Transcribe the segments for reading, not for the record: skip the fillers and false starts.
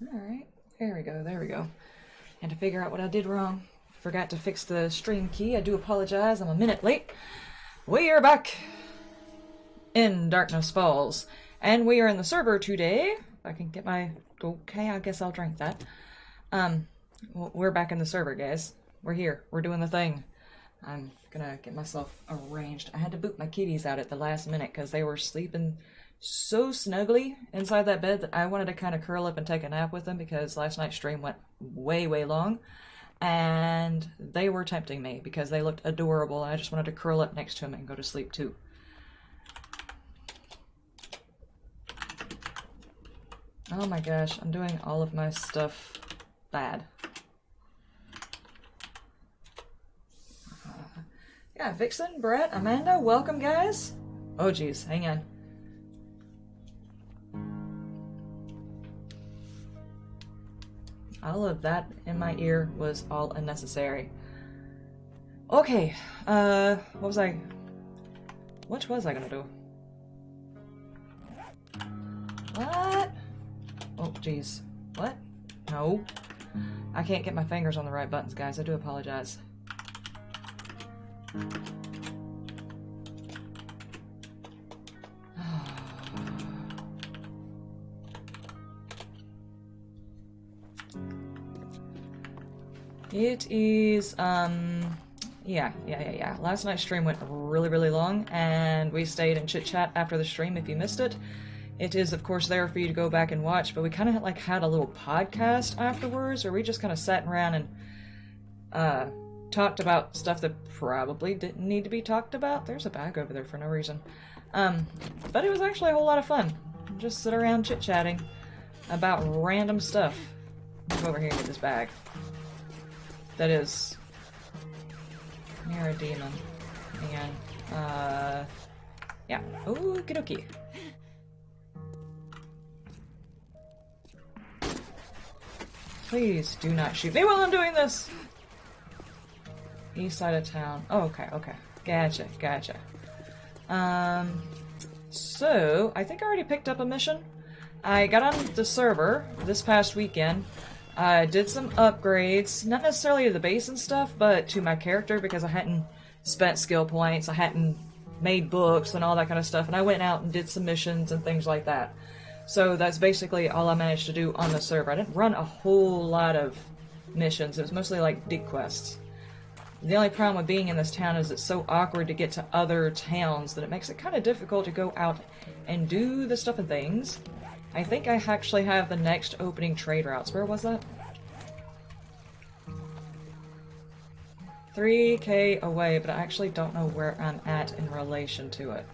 Alright, there we go, there we go. Had to figure out what I did wrong. Forgot to fix the stream key. I do apologize, I'm a minute late. We are back in Darkness Falls. And we are in the server today. If I can get my... Okay, I guess I'll drink that. We're back in the server, guys. We're here. We're doing the thing. I'm gonna get myself arranged. I had to boot my kitties out at the last minute because they were sleeping so snugly inside that bed that I wanted to kind of curl up and take a nap with them because last night's stream went way, way long. And they were tempting me because they looked adorable and I just wanted to curl up next to them and go to sleep too. Oh my gosh, I'm doing all of my stuff bad. Yeah, Vixen, Brett, Amanda, welcome guys. Oh geez, hang on. All of that in my ear was all unnecessary. Okay, what was I gonna do? What? Oh, jeez. What? No. I can't get my fingers on the right buttons, guys. I do apologize. It is, yeah. Last night's stream went really, really long, and we stayed in chit-chat after the stream if you missed it. It is, of course, there for you to go back and watch, but we kind of, like, had a little podcast afterwards, where we just kind of sat around and, talked about stuff that probably didn't need to be talked about. There's a bag over there for no reason. But it was actually a whole lot of fun. Just sit around chit-chatting about random stuff. Move over here and get this bag. That is near a demon. Hang on. Yeah. Okie dokie. Please do not shoot me while I'm doing this! East side of town. Oh, okay, okay. Gotcha, gotcha. So, I think I already picked up a mission. I got on the server this past weekend. I did some upgrades, not necessarily to the base and stuff, but to my character because I hadn't spent skill points, I hadn't made books and all that kind of stuff, and I went out and did some missions and things like that. So that's basically all I managed to do on the server. I didn't run a whole lot of missions, it was mostly like dig quests. The only problem with being in this town is it's so awkward to get to other towns that it makes it kind of difficult to go out and do the stuff and things. I think I actually have the next opening trade routes. Where was that? 3K away, but I actually don't know where I'm at in relation to it.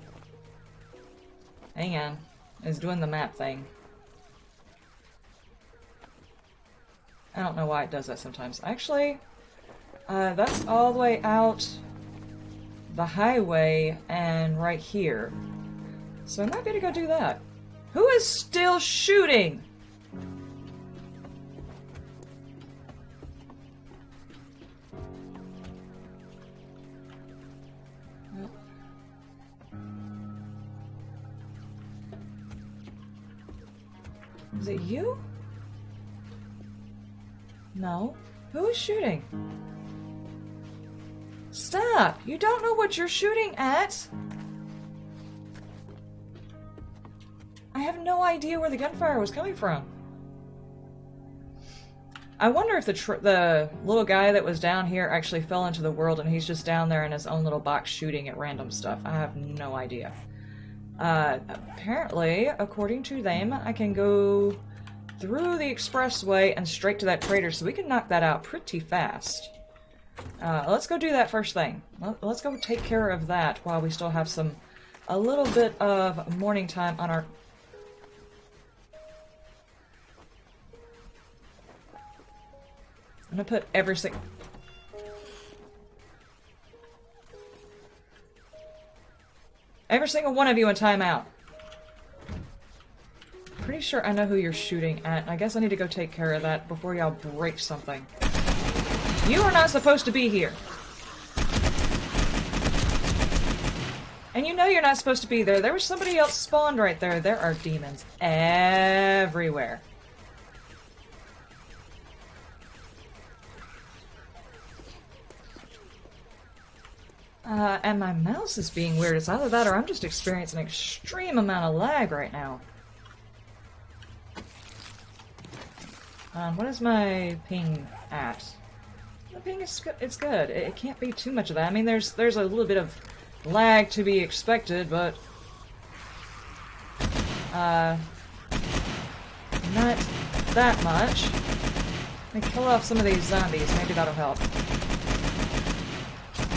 Hang on. It's doing the map thing. I don't know why it does that sometimes. Actually, that's all the way out the highway and right here. So I might be able to go do that. Who is still shooting? Is it you? No. Who is shooting? Stop! You don't know what you're shooting at! I have no idea where the gunfire was coming from. I wonder if the little guy that was down here actually fell into the world and he's just down there in his own little box shooting at random stuff. I have no idea. Apparently, according to them, I can go through the expressway and straight to that trader, so we can knock that out pretty fast. Let's go do that first thing. Let's go take care of that while we still have a little bit of morning time on our... I'm gonna put every single one of you in timeout. Pretty sure I know who you're shooting at. I guess I need to go take care of that before y'all break something. You are not supposed to be here. And you know you're not supposed to be there. There was somebody else spawned right there. There are demons everywhere. And my mouse is being weird. It's either that or I'm just experiencing an extreme amount of lag right now. What is my ping at? The ping is it's good. It can't be too much of that. I mean, there's a little bit of lag to be expected, but not that much. Let me kill off some of these zombies. Maybe that'll help.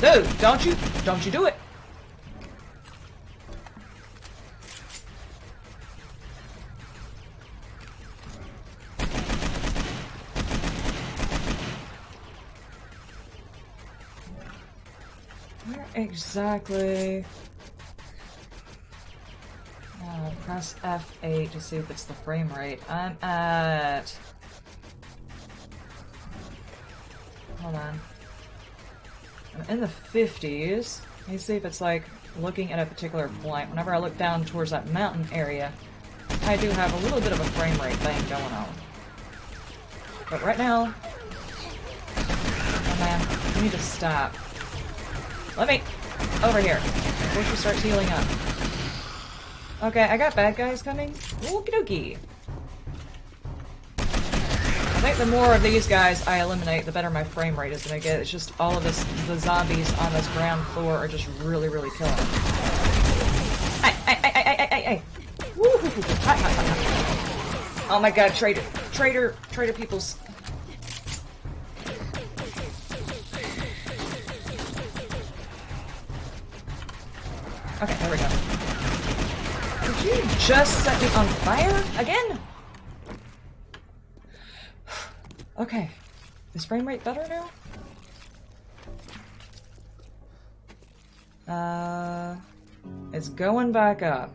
Dude, don't you do it! Where exactly? Press F8 to see if it's the frame rate. I'm at... Hold on. I'm in the 50s. Let me see if it's like looking at a particular point. Whenever I look down towards that mountain area, I do have a little bit of a frame rate thing going on. But right now... Oh man, you need to stop. Let me... Over here. Before she starts healing up. Okay, I got bad guys coming. Okie dokie. I think the more of these guys I eliminate, the better my frame rate is gonna get. It's just all of the zombies on this ground floor are just really, really killing. Hey! Woo! Hi, hi, hi, hi. Oh my god, traitor peoples. Okay, there we go. Did you just set me on fire again? Okay. Is frame rate better now? It's going back up.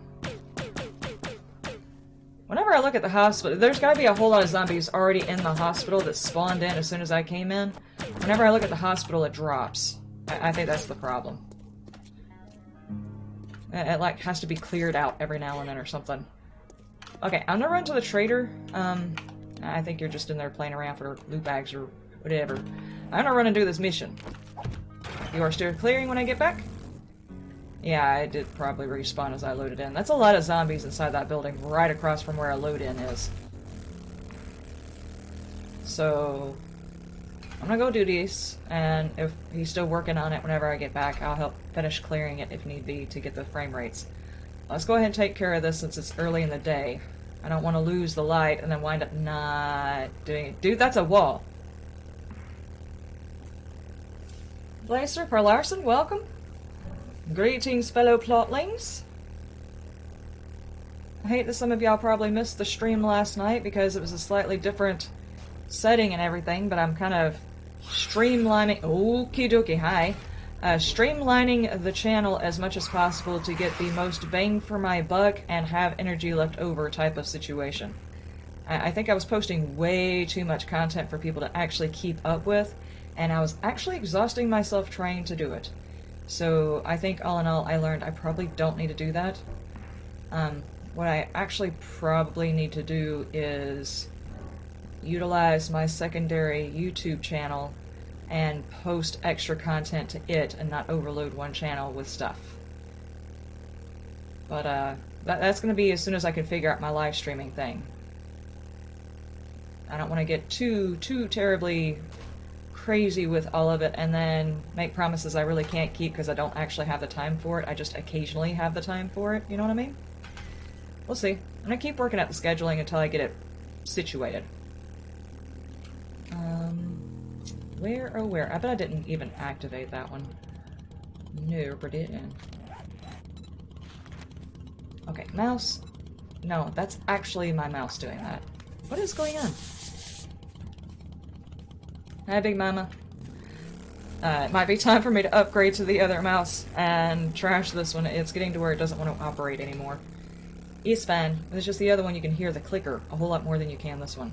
Whenever I look at the hospital, there's gotta be a whole lot of zombies already in the hospital that spawned in as soon as I came in. Whenever I look at the hospital, it drops. I think that's the problem. It like has to be cleared out every now and then or something. Okay, I'm gonna run to the trader. I think you're just in there playing around for loot bags or whatever. I'm gonna run and do this mission. You are still clearing when I get back? Yeah, I did probably respawn as I loaded in. That's a lot of zombies inside that building right across from where a load-in is. So... I'm gonna go do these, and if he's still working on it whenever I get back, I'll help finish clearing it if need be to get the frame rates. Let's go ahead and take care of this since it's early in the day. I don't want to lose the light and then wind up not doing it. Dude, that's a wall. Blazer for Larson, welcome. Greetings, fellow plotlings. I hate that some of y'all probably missed the stream last night because it was a slightly different setting and everything, but I'm kind of streamlining... Okie dokie, hi. Streamlining the channel as much as possible to get the most bang for my buck and have energy left over type of situation. I think I was posting way too much content for people to actually keep up with, and I was actually exhausting myself trying to do it. So I think all in all I learned I probably don't need to do that. What I actually probably need to do is utilize my secondary YouTube channel and post extra content to it and not overload one channel with stuff. But that's going to be as soon as I can figure out my live streaming thing. I don't want to get too terribly crazy with all of it and then make promises I really can't keep because I don't actually have the time for it. I just occasionally have the time for it, you know what I mean? We'll see. I'm going to keep working at the scheduling until I get it situated. Where, oh where? I bet I didn't even activate that one. No, I didn't. Okay, mouse. No, that's actually my mouse doing that. What is going on? Hi, Big Mama. It might be time for me to upgrade to the other mouse and trash this one. It's getting to where it doesn't want to operate anymore. It's fine. It's just the other one you can hear the clicker a whole lot more than you can this one.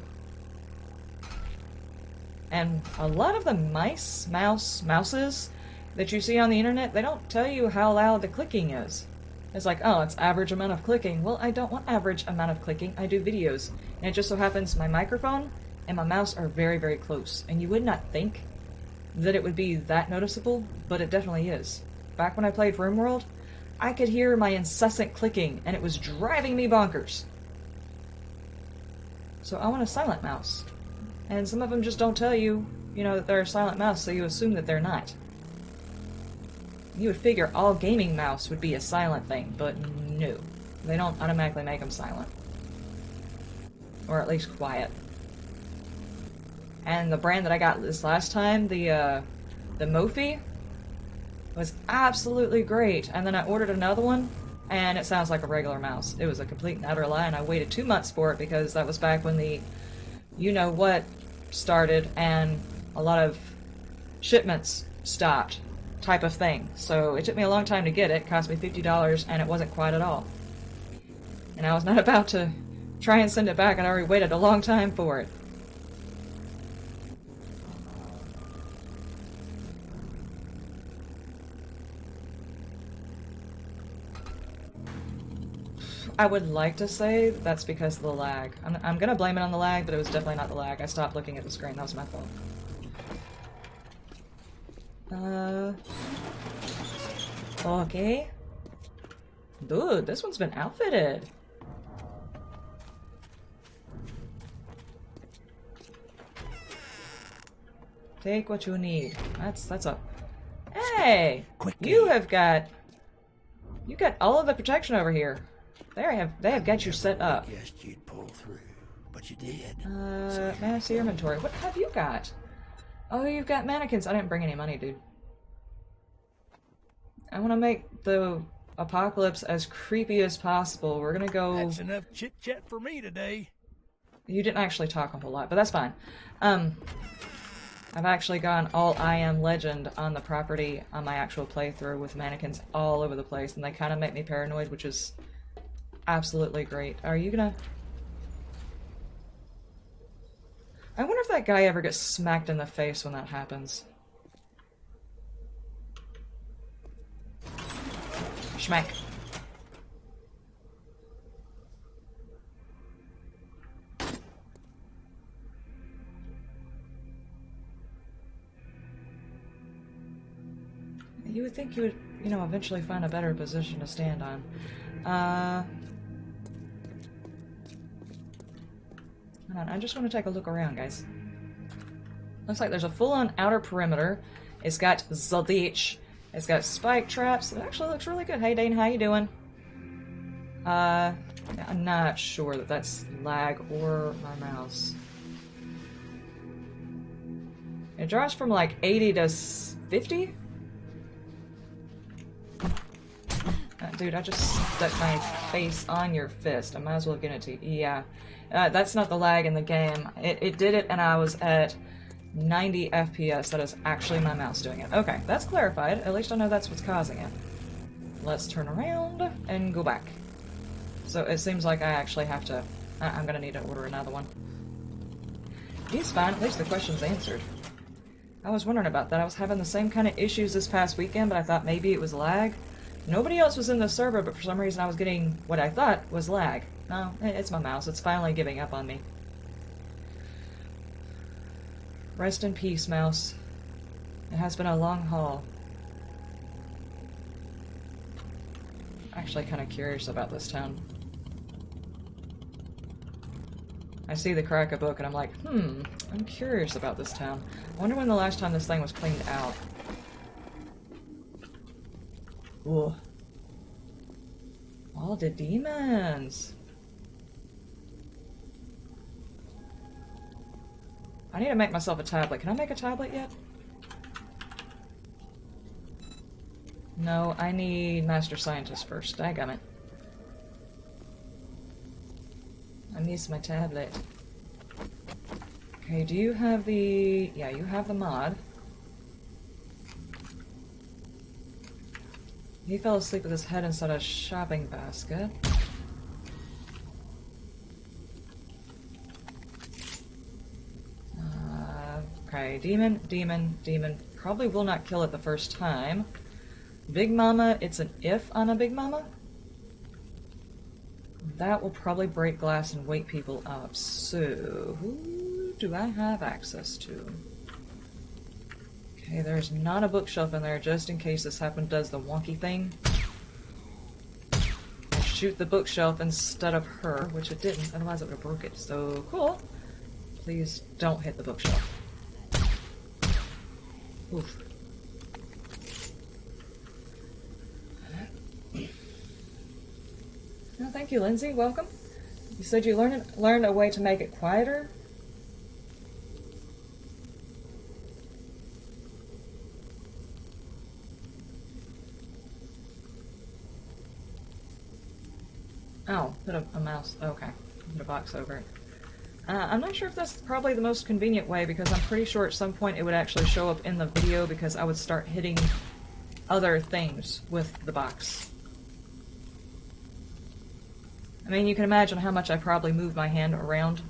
And a lot of the mouses that you see on the internet, they don't tell you how loud the clicking is. It's like, oh, it's average amount of clicking. Well, I don't want average amount of clicking. I do videos. And it just so happens my microphone and my mouse are very, very close. And you would not think that it would be that noticeable, but it definitely is. back when I played RimWorld, I could hear my incessant clicking, and it was driving me bonkers. So I want a silent mouse. And some of them just don't tell you, you know, that they're a silent mouse, so you assume that they're not. You would figure all gaming mouse would be a silent thing, but no. They don't automatically make them silent. Or at least quiet. And the brand that I got this last time, the Mophie, was absolutely great. And then I ordered another one, and it sounds like a regular mouse. It was a complete and utter lie, and I waited 2 months for it because that was back when the you-know-what started, and a lot of shipments stopped, type of thing. So it took me a long time to get it. It cost me $50, and it wasn't quite at all. And I was not about to try and send it back. I'd already waited a long time for it. I would like to say that's because of the lag. I'm gonna blame it on the lag, but it was definitely not the lag. I stopped looking at the screen. That was my fault. Okay. Dude, this one's been outfitted. Take what you need. That's a... Hey! You have got... You got all of the protection over here. They have got you set up. Guessed you'd pull through, but you did. May I see your inventory? What have you got? Oh, you've got mannequins. I didn't bring any money, dude. I want to make the apocalypse as creepy as possible. We're gonna go... That's enough chit-chat for me today. You didn't actually talk a whole lot, but that's fine. I've actually gone all I Am Legend on the property on my actual playthrough with mannequins all over the place, and they kind of make me paranoid, which is absolutely great. Are you gonna... I wonder if that guy ever gets smacked in the face when that happens. Schmack. You would think you would, you know, eventually find a better position to stand on. Hold on, I just want to take a look around, guys. Looks like there's a full-on outer perimeter. It's got the ditch. It's got spike traps. It actually looks really good. Hey, Dane, how you doing? I'm not sure that that's lag or my mouse. It drops from like 80 to 50? Dude, I just stuck my face on your fist. I might as well get it to you. Yeah. That's not the lag in the game. It did it and I was at 90 FPS. That is actually my mouse doing it. Okay, that's clarified. At least I know that's what's causing it. Let's turn around and go back. So it seems like I actually have to... I'm gonna need to order another one. He's fine. At least the question's answered. I was wondering about that. I was having the same kind of issues this past weekend, but I thought maybe it was lag. Nobody else was in the server, but for some reason I was getting what I thought was lag. No, it's my mouse. It's finally giving up on me. Rest in peace, mouse. It has been a long haul. Actually kind of curious about this town. I see the crack a book and I'm like, I'm curious about this town. I wonder when the last time this thing was cleaned out. Ooh. All the demons. I need to make myself a tablet. Can I make a tablet yet? No, I need Master Scientist first. Dagummit. I need my tablet. Okay, do you have the... Yeah, you have the mod. He fell asleep with his head inside a shopping basket. Okay, demon, demon, demon. Probably will not kill it the first time. Big Mama, it's an if on a Big Mama. That will probably break glass and wake people up. So, who do I have access to? Okay, there's not a bookshelf in there, just in case this does the wonky thing. I shoot the bookshelf instead of her, which it didn't, otherwise it would have broke it. So cool. Please don't hit the bookshelf. Oof. Oh, thank you, Lindsay. Welcome. You said you learned a way to make it quieter? Oh, put a mouse. Okay. Put a box over it. I'm not sure if that's probably the most convenient way, because I'm pretty sure at some point it would actually show up in the video because I would start hitting other things with the box. I mean, you can imagine how much I probably move my hand around.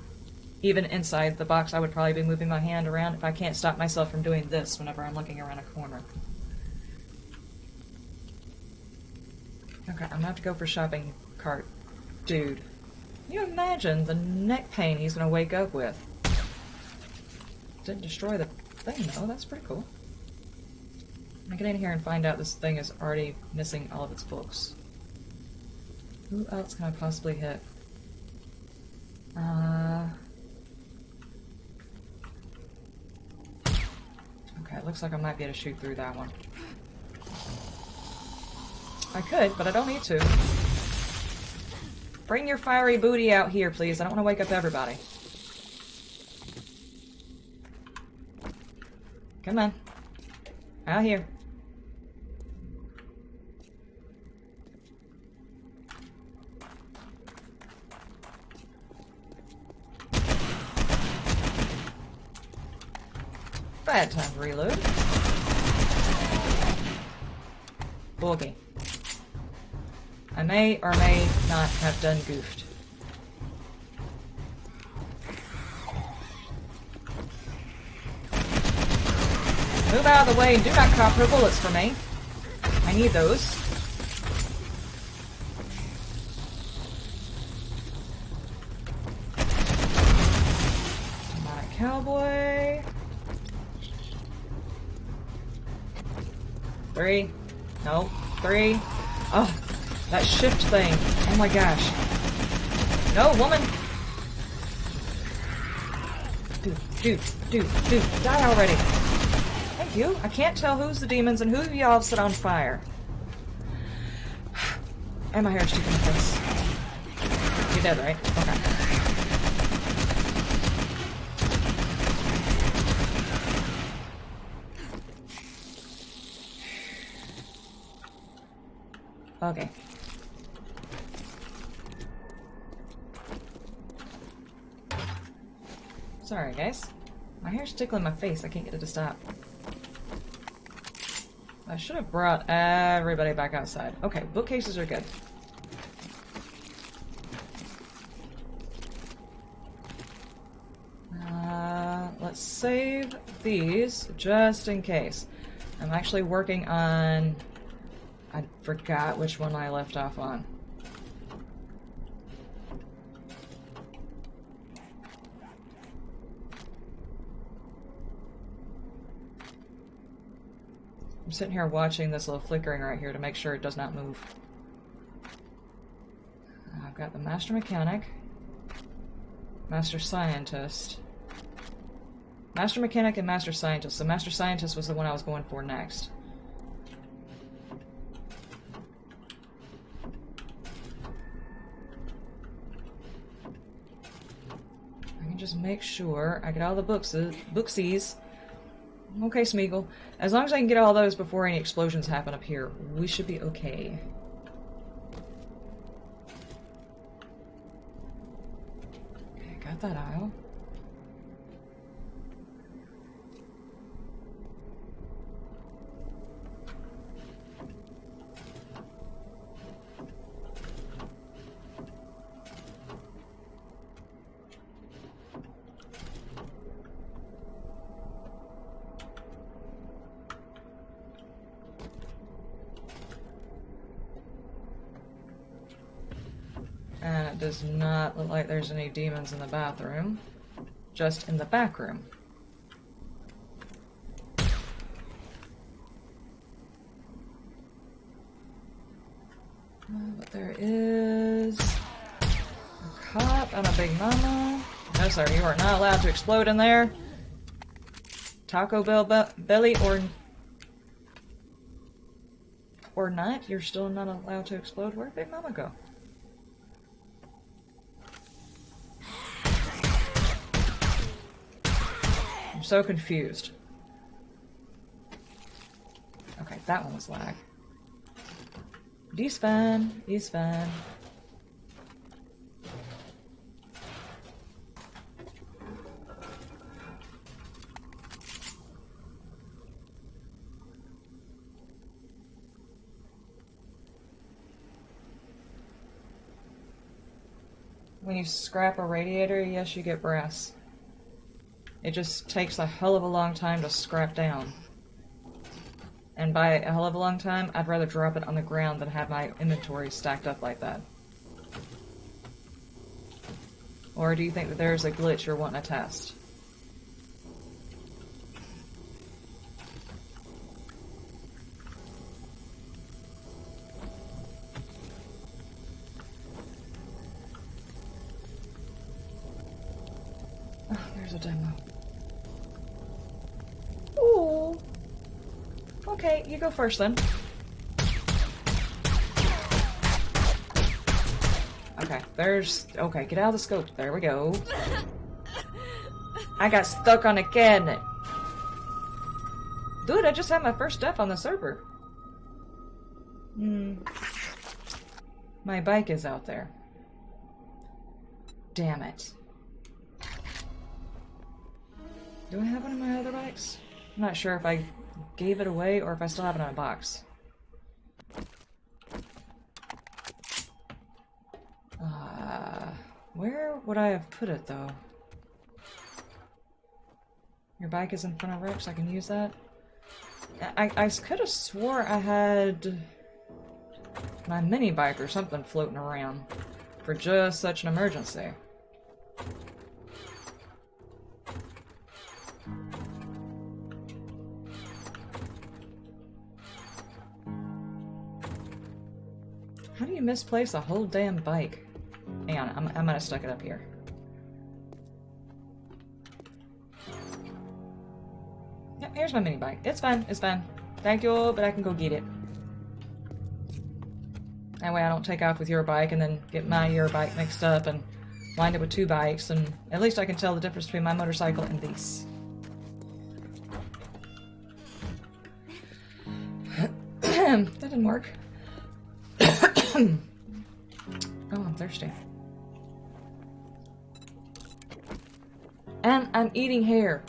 Even inside the box, I would probably be moving my hand around if I can't stop myself from doing this whenever I'm looking around a corner. Okay, I'm gonna have to go for shopping cart. Dude. Can you imagine the neck pain he's gonna wake up with? Didn't destroy the thing though, that's pretty cool. I get in here and find out this thing is already missing all of its books. Who else can I possibly hit? Okay, it looks like I might be able to shoot through that one. I could, but I don't need to. Bring your fiery booty out here, please. I don't want to wake up everybody. Come on. Out here. Bad time to reload. Boogie. I may or may not have done goofed. Move out of the way and do not cop her bullets for me. I need those. My cowboy. 3. Nope. 3. Oh. That shift thing. Oh my gosh. No, woman! Dude. Die already. Thank you. I can't tell who's the demons and who y'all set on fire. And my hair's sticking in the face. You're dead, right? Okay. Okay. Sorry, guys. My hair's tickling my face. I can't get it to stop. I should have brought everybody back outside. Okay, bookcases are good. Let's save these just in case. I'm actually working on... I forgot which one I left off on. I'm sitting here watching this little flickering right here to make sure it does not move. I've got the Master Mechanic, Master Scientist, Master Mechanic and Master Scientist. The Master Scientist was the one I was going for next. I can just make sure I get all the booksies. Okay, Smeagol. As long as I can get all those before any explosions happen up here, we should be okay. Okay, got that aisle. And it does not look like there's any demons in the bathroom. Just in the back room. But there is a cop and a Big Mama. No, sir, you are not allowed to explode in there. Taco Bell belly or not, you're still not allowed to explode. Where'd Big Mama go? I'm so confused. Okay, that one was lag. He's fine. He's fine. When you scrap a radiator, yes, you get brass. It just takes a hell of a long time to scrap down. And by a hell of a long time, I'd rather drop it on the ground than have my inventory stacked up like that. Or do you think that there's a glitch you're wanting to test? Oh, there's a demo. Ooh. Okay, you go first then. Okay, okay, get out of the scope. There we go. I got stuck on a cabinet. Dude, I just had my first death on the server. My bike is out there. Damn it. Do I have one of my other bikes? I'm not sure if I gave it away or if I still have it in a box. Where would I have put it though? Your bike is in front of Rex, I can use that. I could have swore I had my mini bike or something floating around for just such an emergency. How do you misplace a whole damn bike? Hang on, I'm gonna stuck it up here. Yep, here's my mini bike. It's fine, it's fine. Thank you, but I can go get it. That way I don't take off with your bike and then get your bike mixed up and wind up with two bikes, and at least I can tell the difference between my motorcycle and these. That didn't work. Oh, I'm thirsty. And I'm eating hair.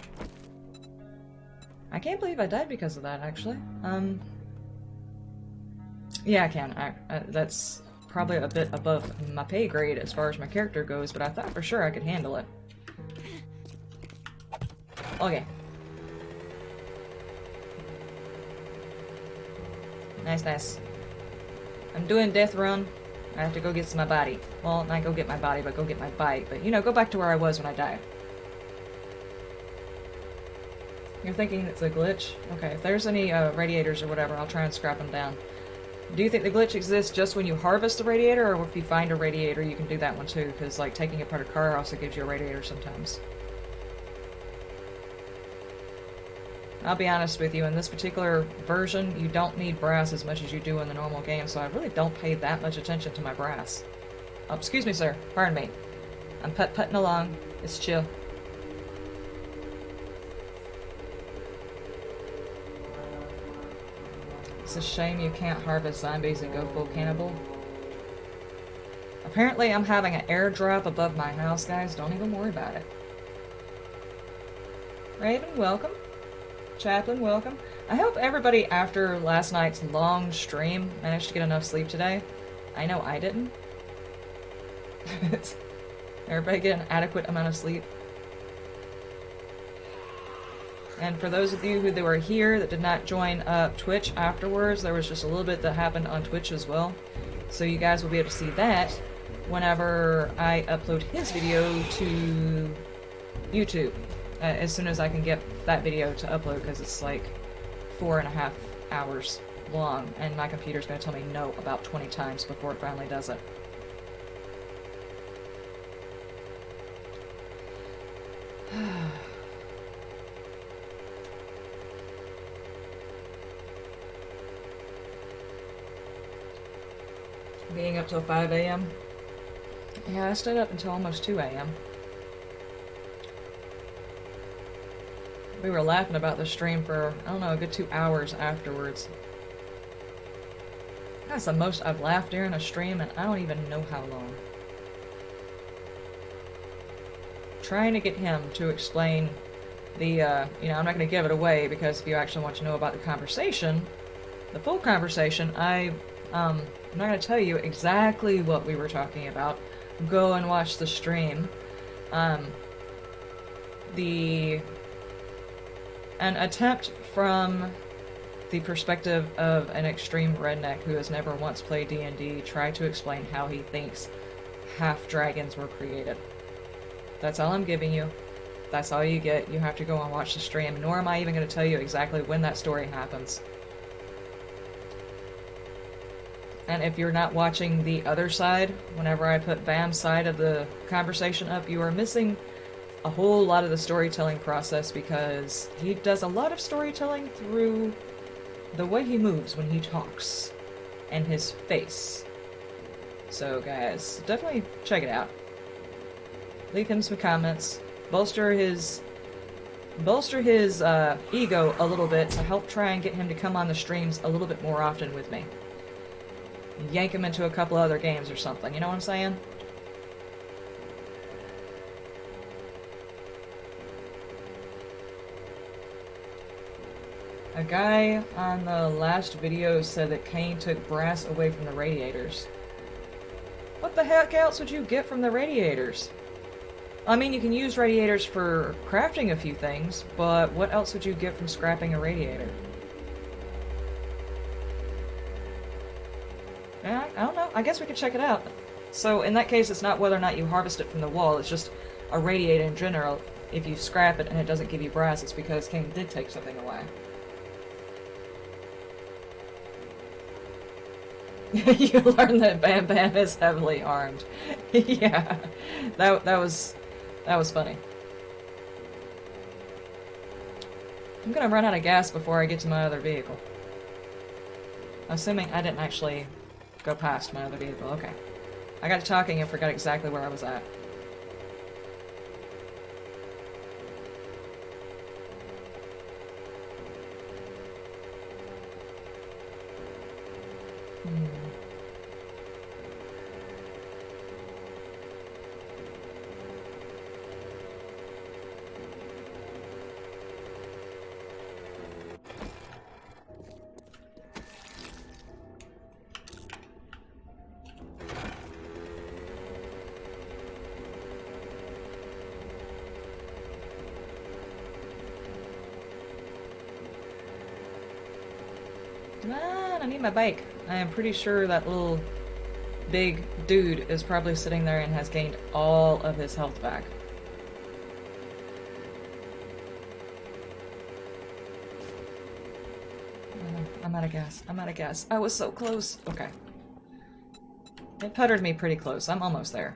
I can't believe I died because of that, actually. Yeah, I can. That's probably a bit above my pay grade as far as my character goes, but I thought for sure I could handle it. Okay. Nice, nice. I'm doing death run. I have to go get my body. Well, not go get my body, but go get my bike. But, you know, go back to where I was when I died. You're thinking it's a glitch? Okay, if there's any radiators or whatever, I'll try and scrap them down. Do you think the glitch exists just when you harvest the radiator, or if you find a radiator, you can do that one too? Because, like, taking apart a car also gives you a radiator sometimes. I'll be honest with you, in this particular version, you don't need brass as much as you do in the normal game, so I really don't pay that much attention to my brass. Oh, excuse me, sir. Pardon me. I'm putting along. It's chill. It's a shame you can't harvest zombies and go full cannibal. Apparently, I'm having an airdrop above my house, guys. Don't even worry about it. Raven, welcome. Chaplain, welcome. I hope everybody after last night's long stream managed to get enough sleep today. I know I didn't. Everybody get an adequate amount of sleep. And for those of you who were here that did not join Twitch afterwards, there was just a little bit that happened on Twitch as well. So you guys will be able to see that whenever I upload his video to YouTube. As soon as I can get that video to upload, because it's like 4.5 hours long, and my computer's going to tell me no about 20 times before it finally does it. Being up till 5 a.m. Yeah, I stayed up until almost 2 a.m. We were laughing about the stream for, I don't know, a good 2 hours afterwards. That's the most I've laughed during a stream, and I don't even know how long. Trying to get him to explain the, you know, I'm not going to give it away, because if you actually want to know about the conversation, the full conversation, I'm not going to tell you exactly what we were talking about. Go and watch the stream. An attempt from the perspective of an extreme redneck who has never once played D&D try to explain how he thinks half-dragons were created. That's all I'm giving you. That's all you get. You have to go and watch the stream, nor am I even going to tell you exactly when that story happens. And if you're not watching the other side, whenever I put Bam's side of the conversation up, you are missing a whole lot of the storytelling process, because he does a lot of storytelling through the way he moves when he talks and his face. So guys, definitely check it out. Leave him some comments. Bolster his ego a little bit to help try and get him to come on the streams a little bit more often with me. Yank him into a couple other games or something, you know what I'm saying? A guy on the last video said that Kane took brass away from the radiators. What the heck else would you get from the radiators? I mean, you can use radiators for crafting a few things, but what else would you get from scrapping a radiator? I don't know. I guess we could check it out. So in that case, it's not whether or not you harvest it from the wall, it's just a radiator in general. If you scrap it and it doesn't give you brass, it's because King did take something away. You learn that Bam Bam is heavily armed. Yeah, that was funny. I'm gonna run out of gas before I get to my other vehicle. Assuming I didn't actually go past my other vehicle. Okay. I got to talking and forgot exactly where I was at. Man, I need my bike. I am pretty sure that little big dude is probably sitting there and has gained all of his health back. I'm out of gas. I'm out of gas. I was so close. Okay. It puttered me pretty close. I'm almost there.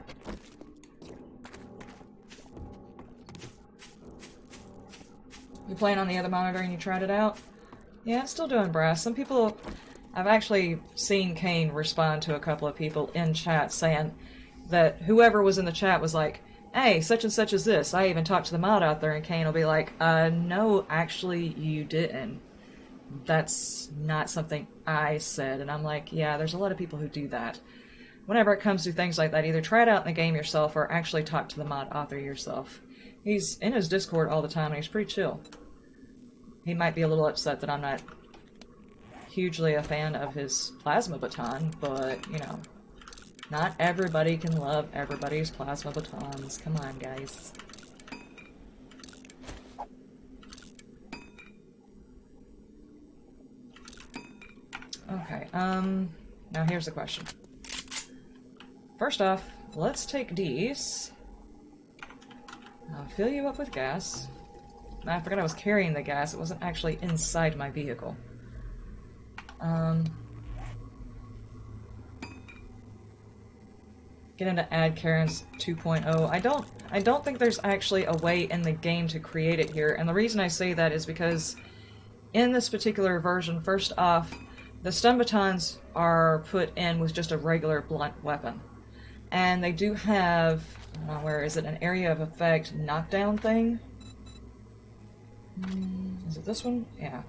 You playing on the other monitor and you tried it out? Yeah, it's still doing brass. Some people... I've actually seen Kane respond to a couple of people in chat saying that whoever was in the chat was like, hey, such and such is this. I even talked to the mod out there, and Kane will be like, no, actually, you didn't. That's not something I said. And I'm like, yeah, there's a lot of people who do that. Whenever it comes to things like that, either try it out in the game yourself or actually talk to the mod author yourself. He's in his Discord all the time, and he's pretty chill. He might be a little upset that I'm not hugely a fan of his plasma baton, but, you know, not everybody can love everybody's plasma batons. Come on, guys. Okay, now here's the question. First off, let's take these. I'll fill you up with gas. I forgot I was carrying the gas. It wasn't actually inside my vehicle. Get into add Karen's 2.0. I don't think there's actually a way in the game to create it here, and the reason I say that is because in this particular version, first off, the stun batons are put in with just a regular blunt weapon. And they do have, where is it, an area of effect knockdown thing? Is it this one? Yeah.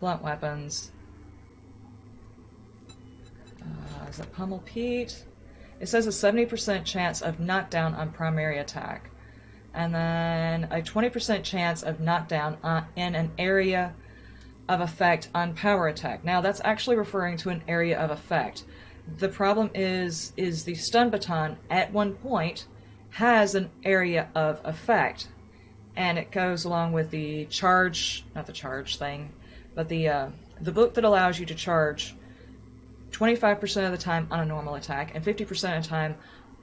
Blunt weapons. Is it Pummel Pete? It says a 70% chance of knockdown on primary attack. And then a 20% chance of knockdown in an area of effect on power attack. Now that's actually referring to an area of effect. The problem is the stun baton at one point has an area of effect. And it goes along with the charge, not the charge thing, but the book that allows you to charge 25% of the time on a normal attack and 50% of the time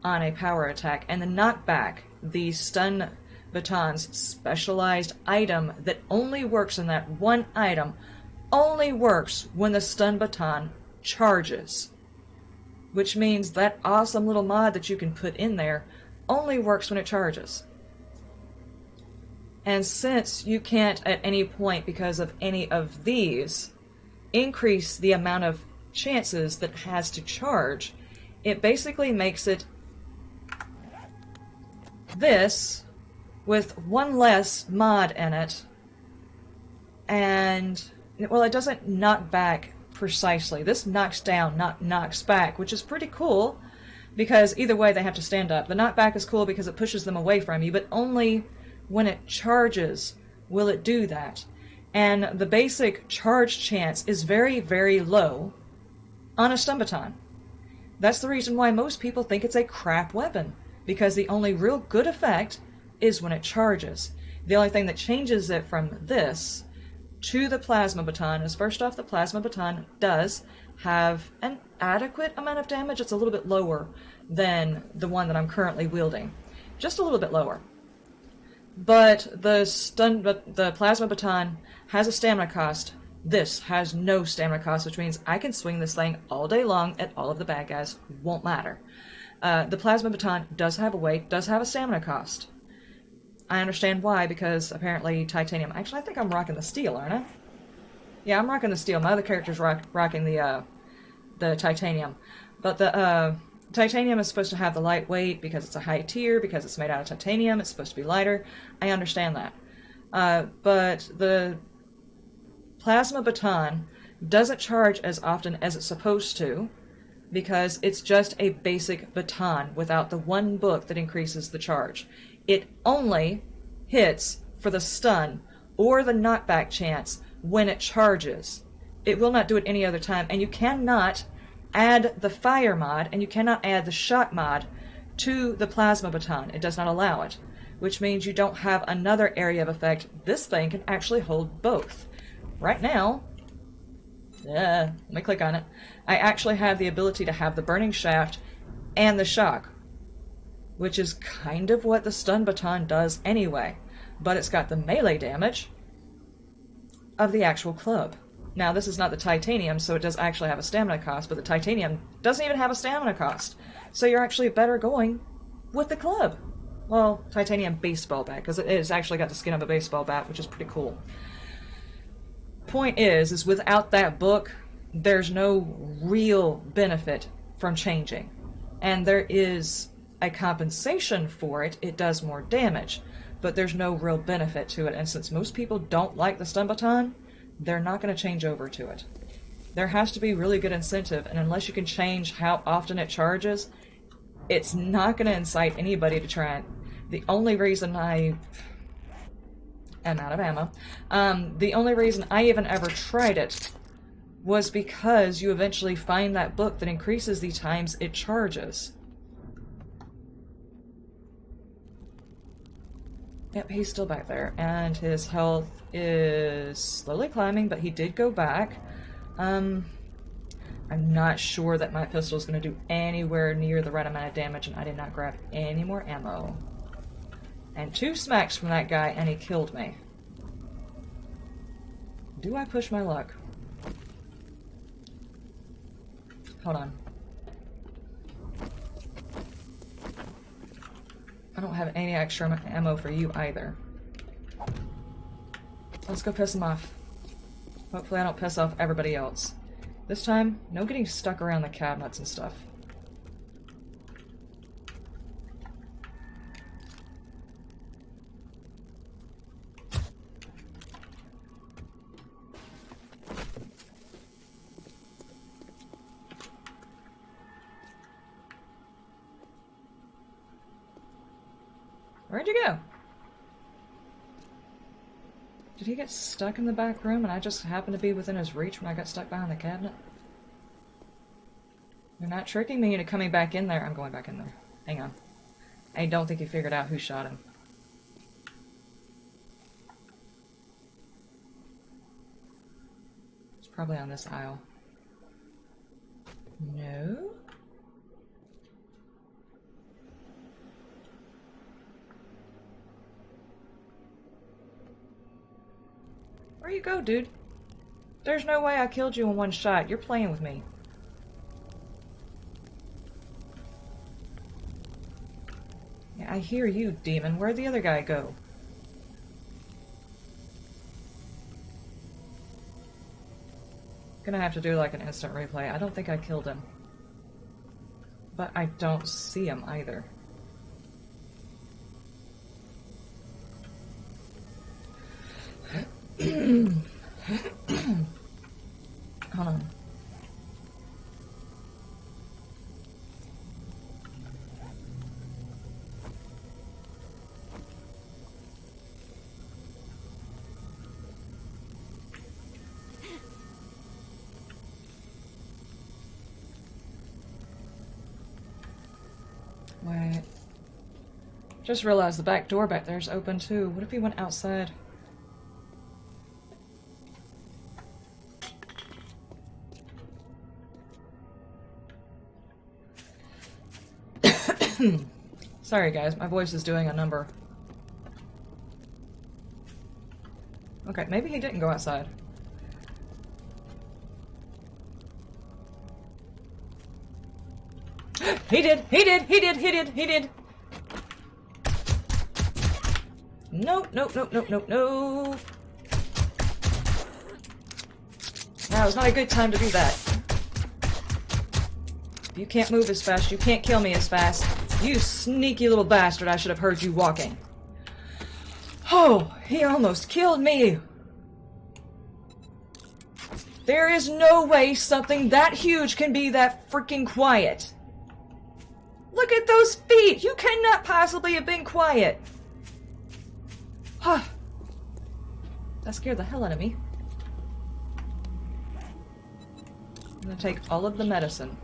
on a power attack. And the knockback, the stun baton's specialized item that only works in that one item, only works when the stun baton charges. Which means that awesome little mod that you can put in there only works when it charges. And since you can't at any point, because of any of these, increase the amount of chances that it has to charge, it basically makes it this with one less mod in it. And, well, it doesn't knock back precisely. This knocks down, not knocks back, which is pretty cool, because either way they have to stand up. The knockback is cool because it pushes them away from you, but only when it charges will it do that. And the basic charge chance is very, very low on a stun baton. That's the reason why most people think it's a crap weapon, because the only real good effect is when it charges. The only thing that changes it from this to the plasma baton is, first off, the plasma baton does have an adequate amount of damage. It's a little bit lower than the one that I'm currently wielding. Just a little bit lower. But the plasma baton has a stamina cost. This has no stamina cost, which means I can swing this thing all day long at all of the bad guys. Won't matter. The plasma baton does have a weight, does have a stamina cost. I understand why, because apparently titanium... Actually, I think I'm rocking the steel, aren't I? Yeah, I'm rocking the steel. My other character's rocking the titanium. But the titanium is supposed to have the lightweight because it's a high tier, because it's made out of titanium. It's supposed to be lighter. I understand that. But the plasma baton doesn't charge as often as it's supposed to, because it's just a basic baton without the one book that increases the charge. It only hits for the stun or the knockback chance when it charges. It will not do it any other time, and you cannot add the fire mod and you cannot add the shock mod to the plasma baton. It does not allow it, which means you don't have another area of effect. This thing can actually hold both. Right now, let me click on it. I actually have the ability to have the burning shaft and the shock, which is kind of what the stun baton does anyway, but it's got the melee damage of the actual club. Now, this is not the titanium, so it does actually have a stamina cost, but the titanium doesn't even have a stamina cost. So you're actually better going with the club. Well, titanium baseball bat, because it's actually got the skin of a baseball bat, which is pretty cool. Point is without that book, there's no real benefit from changing. And there is a compensation for it. It does more damage, but there's no real benefit to it. And since most people don't like the stun baton, they're not going to change over to it. There has to be really good incentive, and unless you can change how often it charges, it's not going to incite anybody to try it. The only reason I am out of ammo, the only reason I even ever tried it was because you eventually find that book that increases the times it charges. Yep, he's still back there, and his health is slowly climbing, but he did go back. I'm not sure that my pistol is going to do anywhere near the right amount of damage, and I did not grab any more ammo. And 2 smacks from that guy, and he killed me. Do I push my luck? Hold on. I don't have any extra ammo for you either. Let's go piss him off. Hopefully I don't piss off everybody else. This time, no getting stuck around the cabinets and stuff. Where'd you go? Did he get stuck in the back room and I just happened to be within his reach when I got stuck behind the cabinet? You're not tricking me into coming back in there. I'm going back in there. Hang on. I don't think he figured out who shot him. It's probably on this aisle. No? Where you go, dude? There's no way I killed you in one shot. You're playing with me. Yeah, I hear you, demon. Where'd the other guy go? Gonna have to do like an instant replay. I don't think I killed him. But I don't see him either. Hold on. Wait. Just realized the back door back there's open too. What if he went outside? Sorry guys, my voice is doing a number. Okay, maybe he didn't go outside. He did! He did! He did! He did! He did! Nope, nope, nope, nope, nope, nope. Now is not a good time to do that. You can't move as fast, you can't kill me as fast. You sneaky little bastard, I should have heard you walking. Oh, he almost killed me. There is no way something that huge can be that freaking quiet. Look at those feet! You cannot possibly have been quiet. Huh. That scared the hell out of me. I'm gonna take all of the medicine.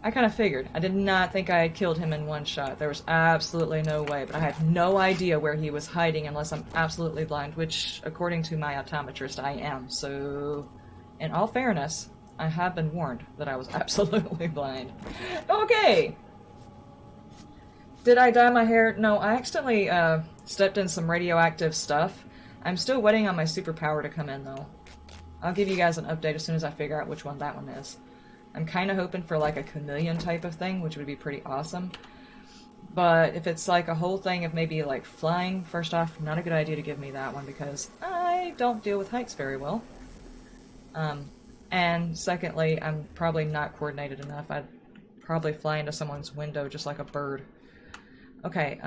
I kind of figured. I did not think I had killed him in one shot. There was absolutely no way, but I have no idea where he was hiding unless I'm absolutely blind, which, according to my optometrist, I am. So, in all fairness, I have been warned that I was absolutely blind. Okay! Did I dye my hair? No, I accidentally stepped in some radioactive stuff. I'm still waiting on my superpower to come in, though. I'll give you guys an update as soon as I figure out which one that one is. I'm kind of hoping for like a chameleon type of thing, which would be pretty awesome. But if it's like a whole thing of maybe like flying, first off, not a good idea to give me that one because I don't deal with heights very well. And secondly, I'm probably not coordinated enough. I'd probably fly into someone's window just like a bird. Okay,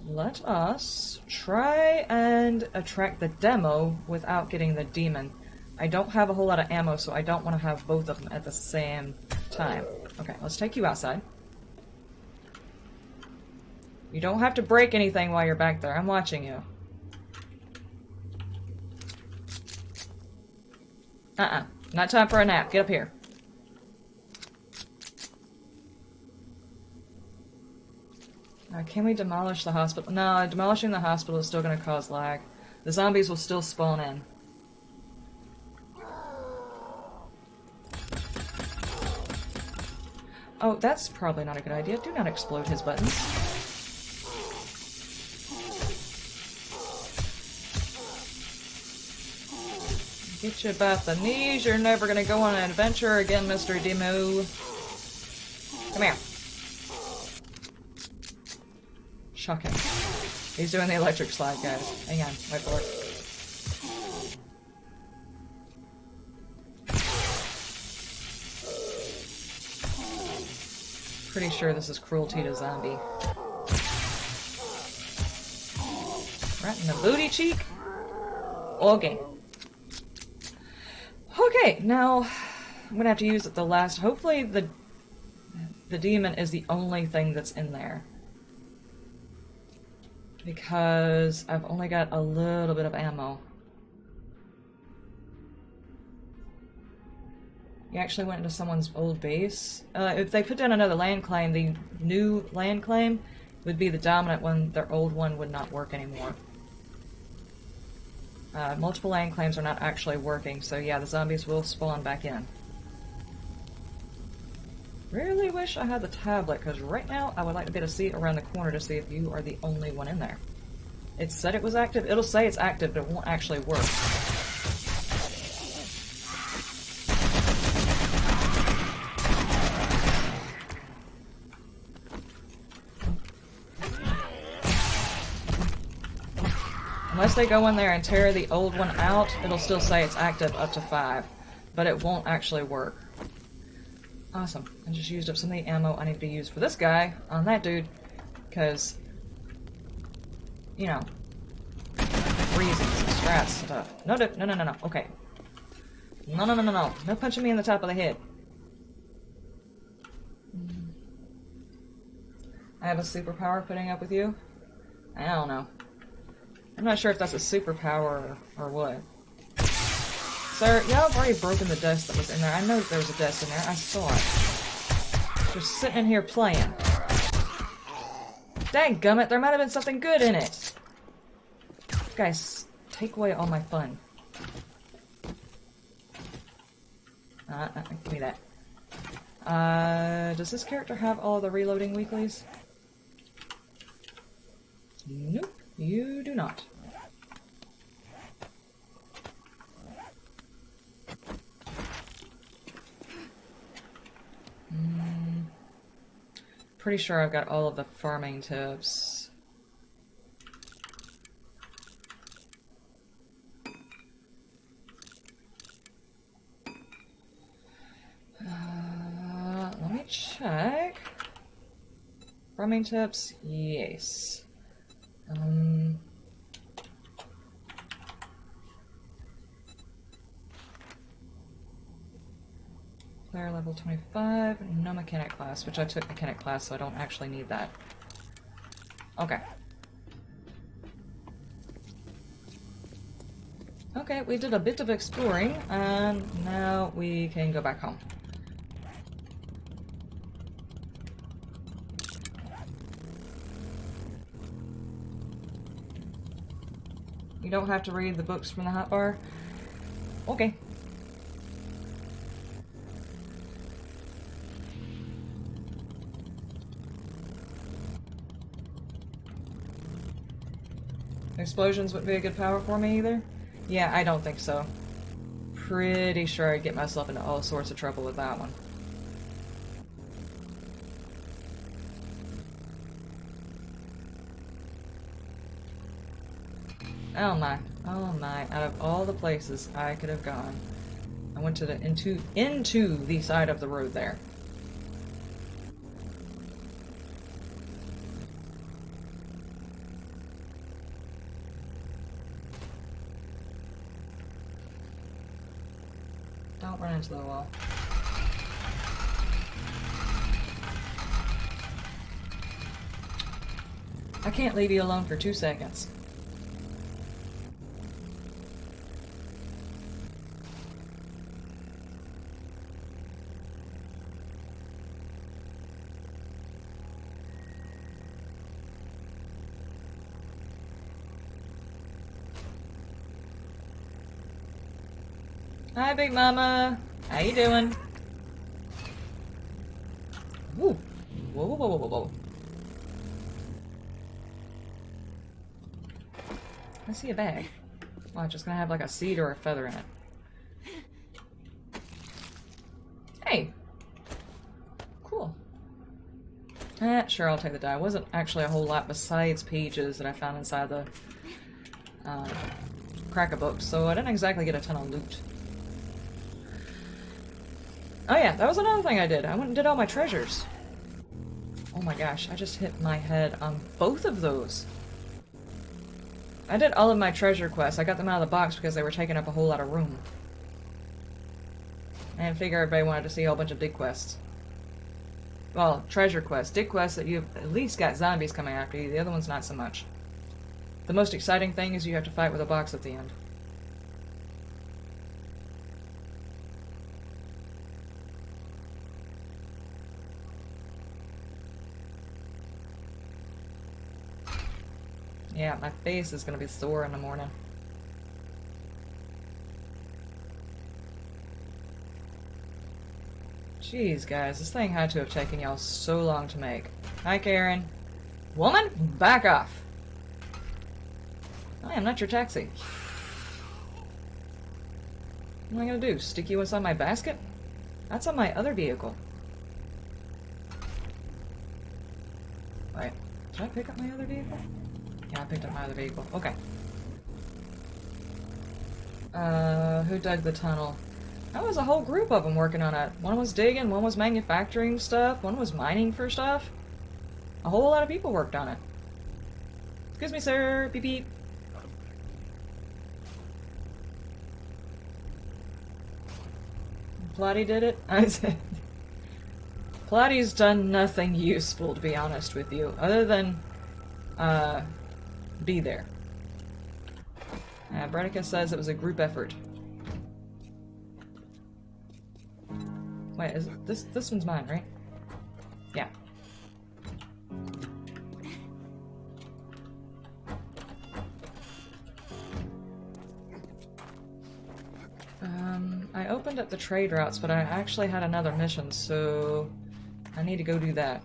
let us try and attract the demo without getting the demon. I don't have a whole lot of ammo, so I don't want to have both of them at the same time. Okay, let's take you outside. You don't have to break anything while you're back there. I'm watching you. Not time for a nap. Get up here. Can we demolish the hospital? No, demolishing the hospital is still going to cause lag. The zombies will still spawn in. Oh, that's probably not a good idea. Do not explode his buttons. Get you about the knees. You're never gonna go on an adventure again, Mr. Demo. Come here. Shocking. He's doing the electric slide, guys. Hang on. Wait for it. Pretty sure this is cruelty to zombie. Right in the booty cheek. Okay. Okay, now I'm gonna have to use it the last. Hopefully the demon is the only thing that's in there. Because I've only got a little bit of ammo. He actually went into someone's old base. If they put down another land claim, the new land claim would be the dominant one. Their old one would not work anymore. Multiple land claims are not actually working, so yeah, the zombies will spawn back in. Really wish I had the tablet, because right now I would like to be able to see it around the corner to see if you are the only one in there. It said it was active. It'll say it's active, but it won't actually work. Unless they go in there and tear the old one out, it'll still say it's active up to 5, but it won't actually work. Awesome. I just used up some of the ammo I need to use for this guy on that dude, because, you know, reasons, strats, stuff. No, no, no, no, no, okay. No, no, no, no, no. No punching me in the top of the head. I have a superpower putting up with you? I don't know. I'm not sure if that's a superpower or what. Sir, y'all have already broken the desk that was in there. I know that there was a desk in there. I saw it. Just sitting in here playing. Dadgummit, there might have been something good in it. Guys, take away all my fun. Give me that. Does this character have all the reloading weeklies? Nope, you do not. Pretty sure I've got all of the farming tips. Let me check. Farming tips, yes. Player level 25, no mechanic class, which I took mechanic class, so I don't actually need that. Okay. Okay, we did a bit of exploring, and now we can go back home. You don't have to read the books from the hotbar? Okay. Explosions wouldn't be a good power for me either? Yeah, I don't think so. Pretty sure I'd get myself into all sorts of trouble with that one. Oh my, oh my, out of all the places I could have gone, I went to the into the side of the road there. Don't run into the wall. I can't leave you alone for 2 seconds. Hi, Big Mama. How you doing? Woo! Whoa, whoa, whoa, whoa, whoa. I see a bag. Watch, it's gonna have like a seed or a feather in it. Hey! Cool. Sure, I'll take the die. Wasn't actually a whole lot besides pages that I found inside the cracker book, so I didn't exactly get a ton of loot. Oh yeah, that was another thing I did. I went and did all my treasures. Oh my gosh, I just hit my head on both of those. I did all of my treasure quests. I got them out of the box because they were taking up a whole lot of room. I didn't figure everybody wanted to see a whole bunch of dig quests. Well, treasure quests. Dig quests that you've at least got zombies coming after you. The other ones not so much. The most exciting thing is you have to fight with a box at the end. Yeah, my face is gonna be sore in the morning. Jeez, guys, this thing had to have taken y'all so long to make. Hi, Karen. Woman, back off! I am not your taxi. What am I gonna do? Stick you inside my basket? That's on my other vehicle. Wait, did I pick up my other vehicle? Yeah, I picked up my other vehicle. Okay. Who dug the tunnel? That was a whole group of them working on it. One was digging, one was manufacturing stuff, one was mining for stuff. A whole lot of people worked on it. Excuse me, sir. Beep beep. Plotty did it? I said... Plotty's done nothing useful, to be honest with you, other than, be there. Brenica says it was a group effort. Wait, is it, this one's mine, right? Yeah. I opened up the trade routes, but I actually had another mission, so I need to go do that.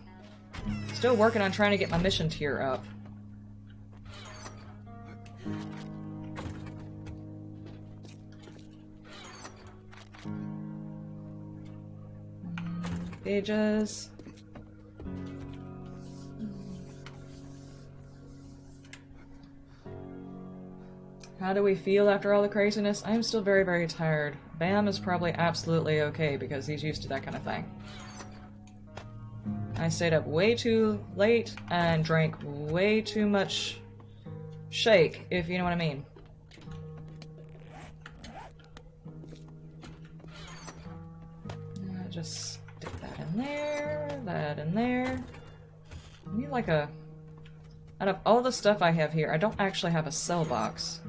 Still working on trying to get my mission tier up. Pages. How do we feel after all the craziness? I am still very, very tired. Bam is probably absolutely okay because he's used to that kind of thing. I stayed up way too late and drank way too much shake, if you know what I mean. Just stick that in there, that in there. I need like a... Out of all the stuff I have here, I don't actually have a cell box.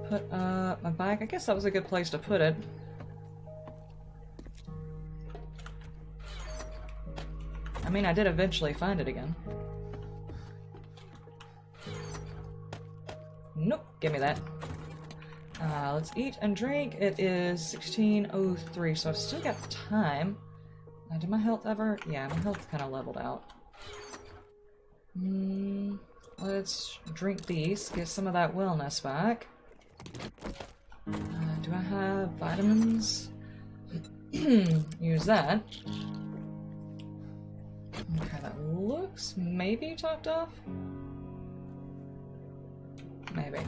Put up my bike. I guess that was a good place to put it. I mean, I did eventually find it again. Nope, give me that. Let's eat and drink. It is 16:03, so I've still got time. Did my health ever? Yeah, my health kind of leveled out. Let's drink these, get some of that wellness back. Do I have vitamins? Use that. Okay, that looks maybe topped off? Maybe.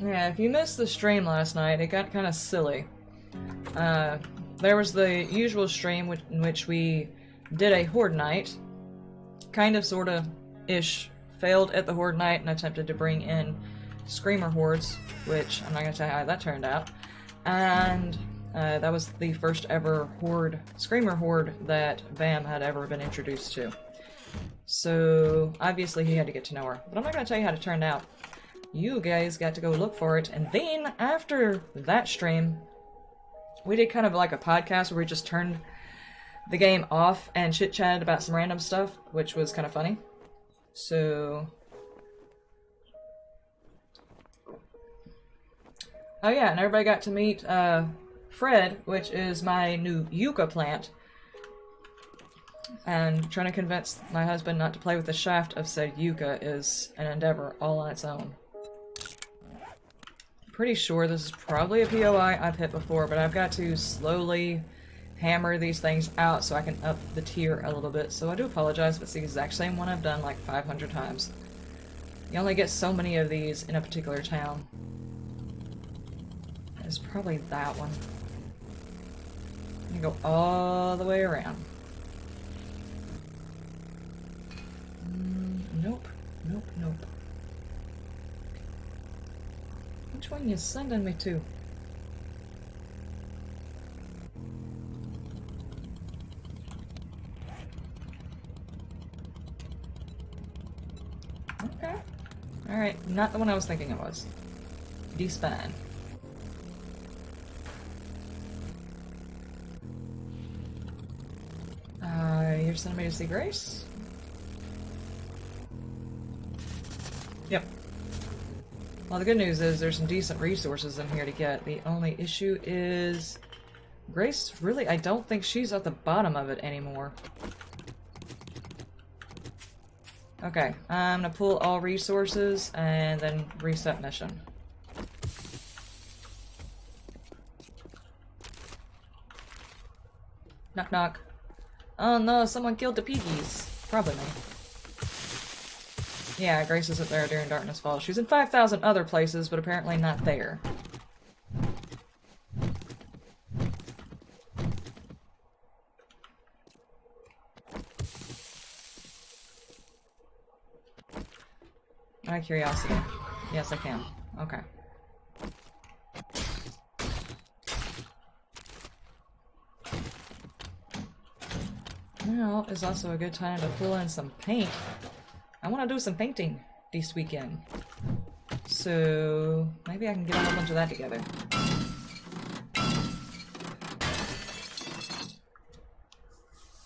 Yeah, if you missed the stream last night, it got kind of silly. There was the usual stream in which we did a Horde Night. Kind of, sorta, ish. Failed at the Horde Night and attempted to bring in Screamer Hordes, which I'm not gonna tell you how that turned out. And that was the first ever Screamer Horde that Bam had ever been introduced to. So, obviously he had to get to know her. But I'm not gonna tell you how it turned out. You guys got to go look for it, and then, after that stream, we did kind of like a podcast where we just turned the game off and chit-chatted about some random stuff, which was kind of funny. So... oh yeah, and everybody got to meet Fred, which is my new yucca plant. And trying to convince my husband not to play with the shaft of said yucca is an endeavor all on its own. Pretty sure this is probably a POI I've hit before, but I've got to slowly hammer these things out so I can up the tier a little bit. So I do apologize if it's the exact same one I've done like 500 times. You only get so many of these in a particular town. It's probably that one. You go all the way around. Nope. Nope, nope. Which one you sending me to? Okay. Alright, not the one I was thinking it was. Despan. You're sending me to see Grace? Yep. Well, the good news is there's some decent resources in here to get. The only issue is... Grace, really, I don't think she's at the bottom of it anymore. Okay, I'm gonna pull all resources and then reset mission. Knock knock. Oh no, someone killed the piggies. Probably me. Yeah, Grace isn't there during Darkness Falls. She's in 5,000 other places, but apparently not there. Out of curiosity. Yes, I can. Okay. Now is also a good time to pull in some paint. I want to do some painting this weekend. So maybe I can get a whole bunch of that together.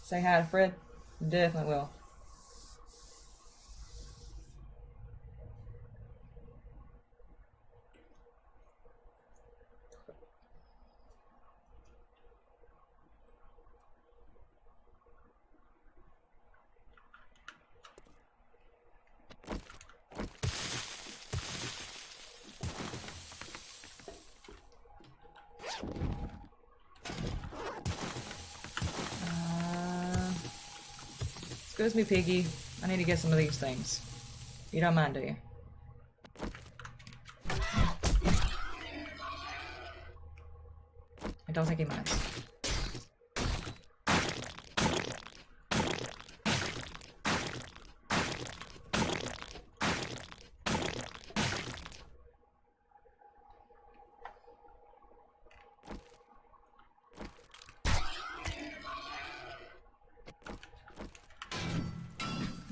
Say hi to Fred? Definitely will. Excuse me, Piggy. I need to get some of these things. You don't mind, do you? I don't think he minds.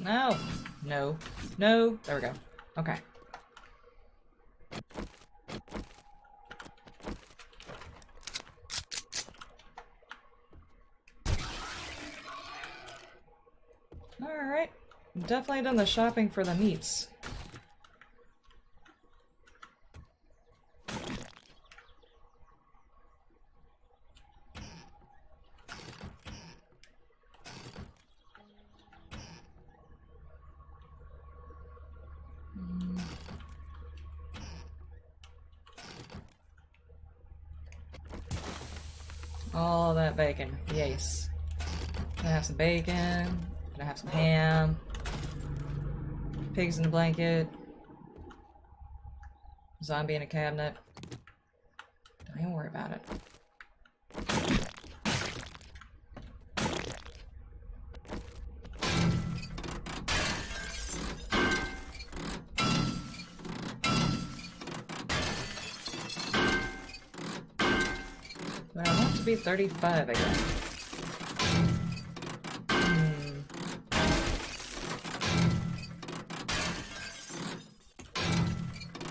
No. No. No. There we go. Okay. Alright. Definitely done the shopping for the meats. All that bacon. Yes. Gonna have some bacon. Gonna have some ham. Pigs in the blanket. Zombie in a cabinet. Don't even worry about it. But I want to be 35 again.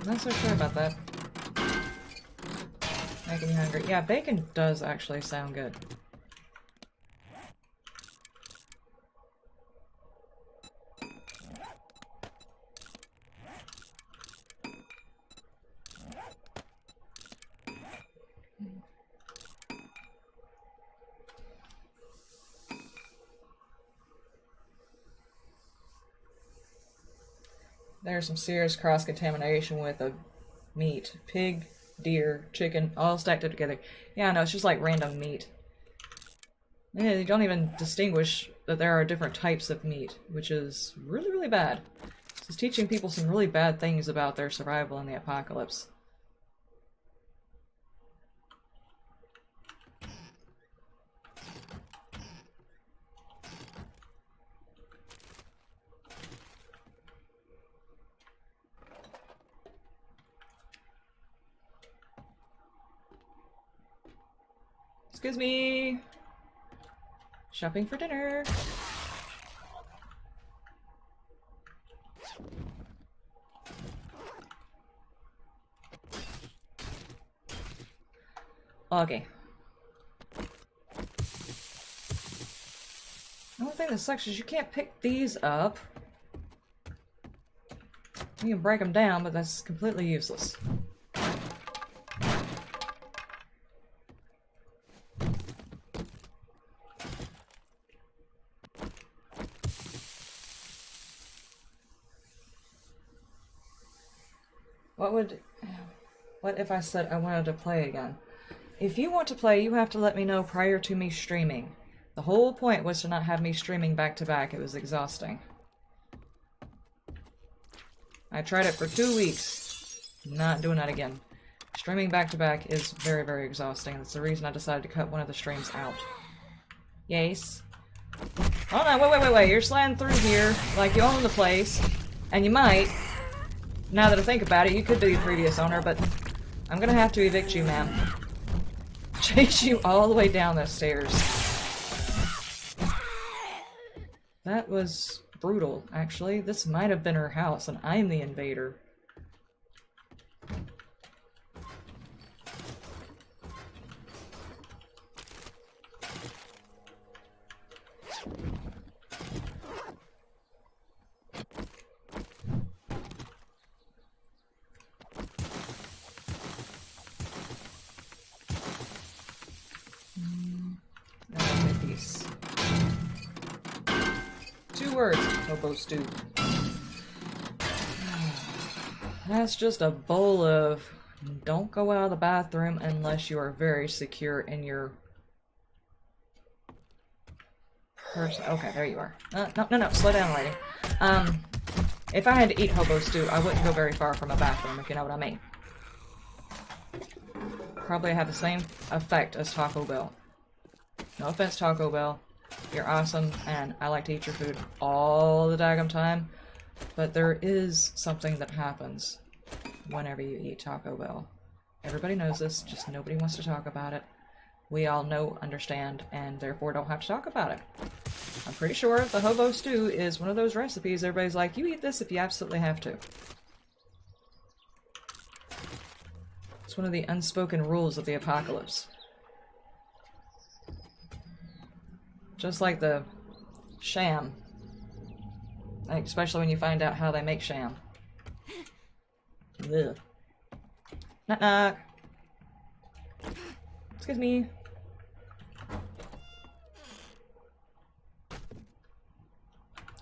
Not so sure about that. Making me hungry. Yeah, bacon does actually sound good. There's some serious cross-contamination with the meat. Pig, deer, chicken, all stacked up together. Yeah, no, it's just like random meat. Yeah, you don't even distinguish that there are different types of meat, which is really, really bad. This is teaching people some really bad things about their survival in the apocalypse. Excuse me! Shopping for dinner! Okay. The only thing that sucks is you can't pick these up. You can break them down, but that's completely useless. What if I said I wanted to play again? If you want to play, you have to let me know prior to me streaming. The whole point was to not have me streaming back to back. It was exhausting. I tried it for 2 weeks. Not doing that again. Streaming back to back is very, very exhausting. That's the reason I decided to cut one of the streams out. Yes. Oh no, wait. You're sliding through here like you own the place. And you might. Now that I think about it, you could be the previous owner, but I'm gonna have to evict you, ma'am. Chase you all the way down those stairs. That was brutal, actually. This might have been her house, and I'm the invader. I'll take these. 2 words, hobo stew. That's just a bowl of don't go out of the bathroom unless you are very secure in your person. Okay, there you are. No, slow down, lady. If I had to eat hobo stew, I wouldn't go very far from a bathroom, if you know what I mean. Probably have the same effect as Taco Bell. No offense, Taco Bell. You're awesome, and I like to eat your food all the daggum time. But there is something that happens whenever you eat Taco Bell. Everybody knows this, just nobody wants to talk about it. We all know, understand, and therefore don't have to talk about it. I'm pretty sure the hobo stew is one of those recipes everybody's like, you eat this if you absolutely have to. It's one of the unspoken rules of the apocalypse. Just like the sham. Like, especially when you find out how they make sham. Ugh. Knock knock. Excuse me.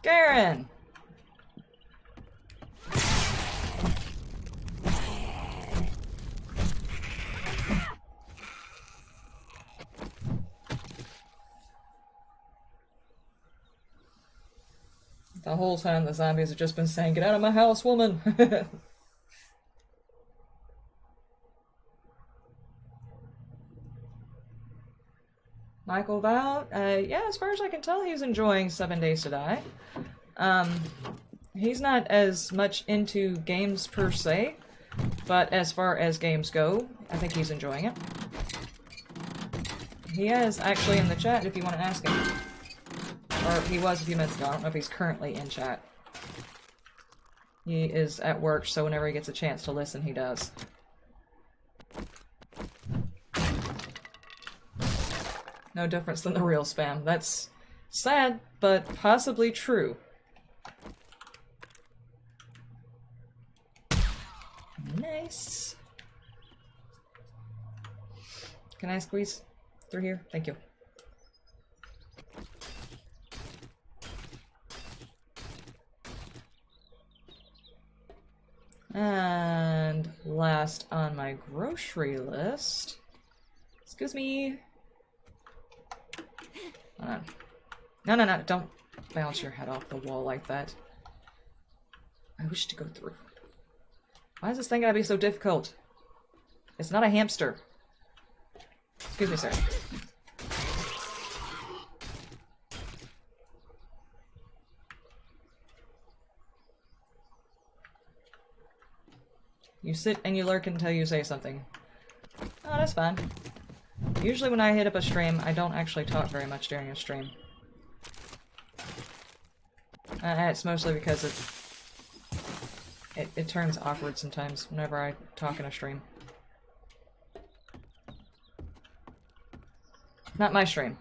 Garen! The whole time the zombies have just been saying, "Get out of my house, woman!" Michael Val, yeah, as far as I can tell, he's enjoying 7 Days to Die. He's not as much into games per se, but as far as games go, I think he's enjoying it. He is actually in the chat if you want to ask him. Or he was a few minutes ago. I don't know if he's currently in chat. He is at work, so whenever he gets a chance to listen, he does. No difference than the real spam. That's sad, but possibly true. Nice. Can I squeeze through here? Thank you. And last on my grocery list. Excuse me. Hold on. No, don't bounce your head off the wall like that. I wish to go through. Why is this thing gotta be so difficult? It's not a hamster. Excuse me, sir. You sit and you lurk until you say something. Oh, that's fine. Usually when I hit up a stream, I don't actually talk very much during a stream. It's mostly because it turns awkward sometimes whenever I talk in a stream. Not my stream.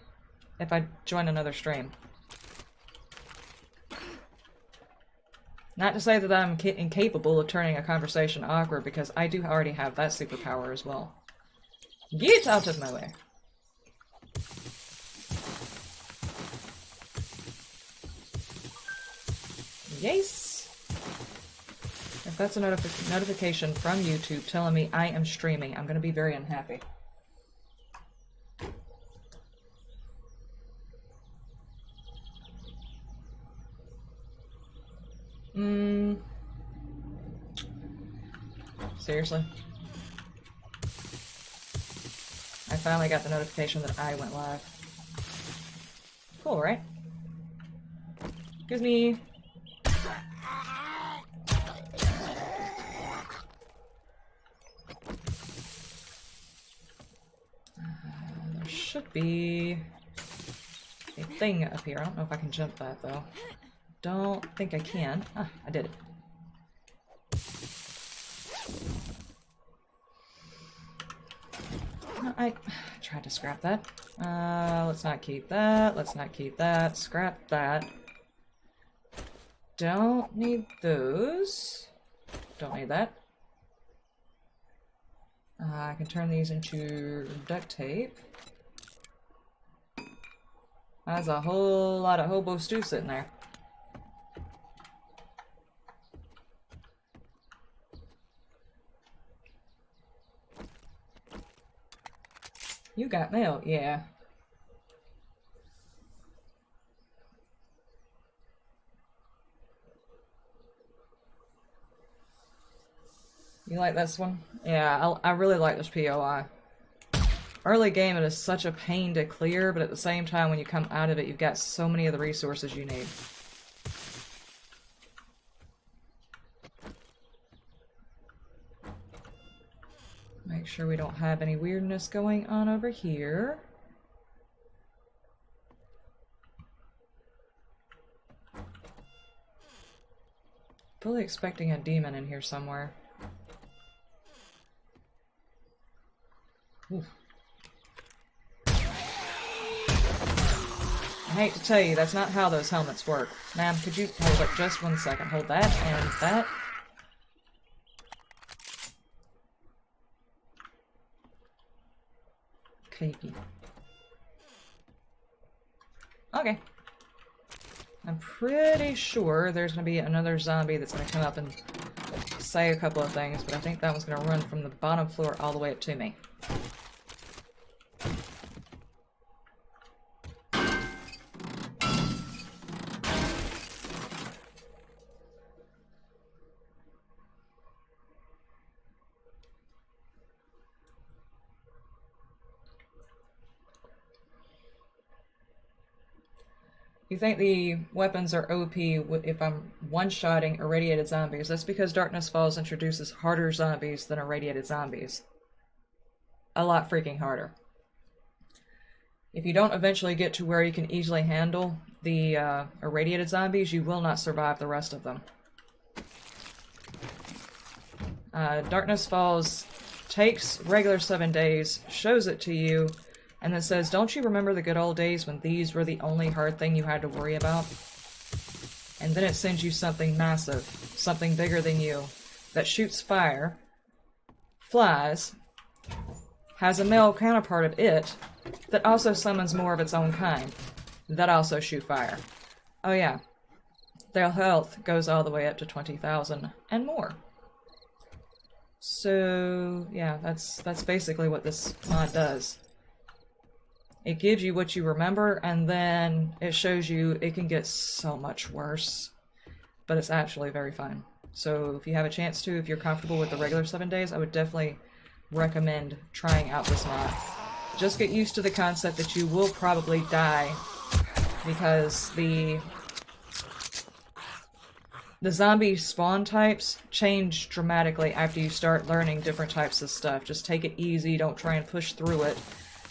If I join another stream. Not to say that I'm incapable of turning a conversation awkward, because I do already have that superpower as well. Get out of my way! Yes! If that's a notification from YouTube telling me I am streaming, I'm gonna be very unhappy. Seriously? I finally got the notification that I went live. Cool, right? Excuse me. There should be a thing up here. I don't know if I can jump that, though. Don't think I can. Ah, I did it. No, I tried to scrap that. Let's not keep that. Let's not keep that. Scrap that. Don't need those. Don't need that. I can turn these into duct tape. That's a whole lot of hobo stew sitting there. You got mail, yeah. You like this one? Yeah, I really like this POI. Early game, it is such a pain to clear, but at the same time, when you come out of it, you've got so many of the resources you need. Make sure we don't have any weirdness going on over here. Fully expecting a demon in here somewhere. Ooh. I hate to tell you, that's not how those helmets work. Ma'am, could you hold it just 1 second? Hold that and that. Creepy. Okay. I'm pretty sure there's gonna be another zombie that's gonna come up and say a couple of things, but I think that one's gonna run from the bottom floor all the way up to me. You think the weapons are OP if I'm one-shotting irradiated zombies. That's because Darkness Falls introduces harder zombies than irradiated zombies. A lot freaking harder. If you don't eventually get to where you can easily handle the irradiated zombies, you will not survive the rest of them. Darkness Falls takes regular 7 days, shows it to you, and then says, don't you remember the good old days when these were the only hard thing you had to worry about? And then it sends you something massive, something bigger than you, that shoots fire, flies, has a male counterpart of it, that also summons more of its own kind, that also shoot fire. Oh yeah, their health goes all the way up to 20,000 and more. So yeah, that's basically what this mod does. It gives you what you remember, and then it shows you it can get so much worse. But it's actually very fun. So if you have a chance to, if you're comfortable with the regular 7 days, I would definitely recommend trying out this mod. Just get used to the concept that you will probably die, because the zombie spawn types change dramatically after you start learning different types of stuff. Just take it easy, don't try and push through it,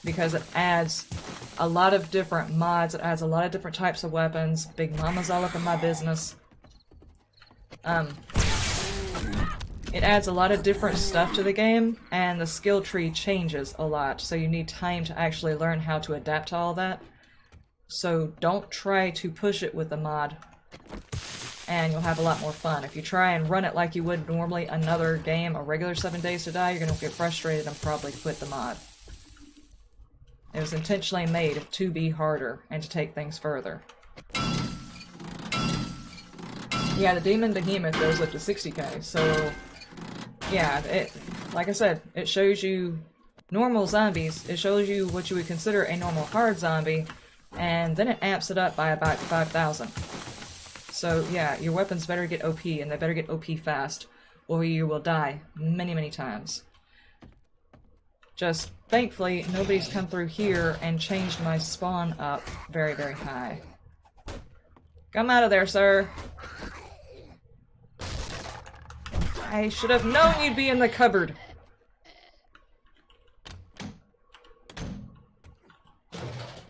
because it adds a lot of different mods, it adds a lot of different types of weapons. Big Mama's all up in my business. It adds a lot of different stuff to the game, and the skill tree changes a lot, so you need time to actually learn how to adapt to all that. So don't try to push it with the mod, and you'll have a lot more fun. If you try and run it like you would normally another game, a regular 7 days to die, you're going to get frustrated and probably quit the mod. It was intentionally made to be harder and to take things further. Yeah, the Demon Behemoth goes up to 60k, so yeah, like I said, it shows you normal zombies, it shows you what you would consider a normal hard zombie, and then it amps it up by about 5,000. So yeah, your weapons better get OP, and they better get OP fast, or you will die many, many times. Just, thankfully, nobody's come through here and changed my spawn up very, very high. Come out of there, sir! I should have known you'd be in the cupboard!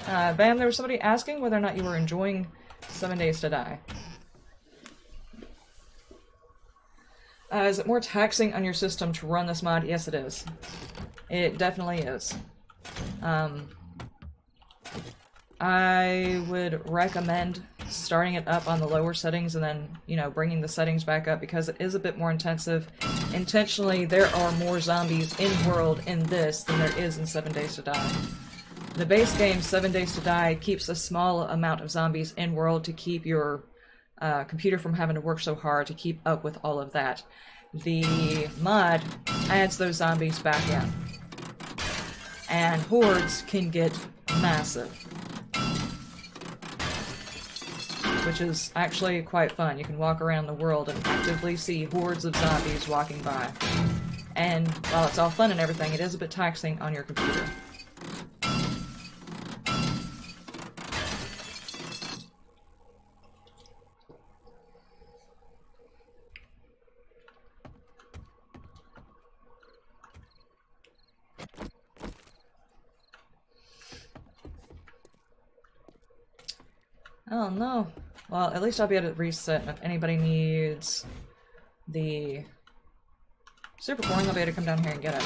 Bam, there was somebody asking whether or not you were enjoying 7 Days to Die. Is it more taxing on your system to run this mod? Yes, it is. It definitely is. I would recommend starting it up on the lower settings and then, you know, bringing the settings back up, because it is a bit more intensive. Intentionally, there are more zombies in-world in this than there is in 7 Days to Die. The base game, 7 Days to Die, keeps a small amount of zombies in-world to keep your computer from having to work so hard to keep up with all of that. The mod adds those zombies back in. And hordes can get massive. Which is actually quite fun. You can walk around the world and actively see hordes of zombies walking by. And while it's all fun and everything, it is a bit taxing on your computer. Oh no. Well, at least I'll be able to reset, and if anybody needs the super coin, they'll be able to come down here and get it.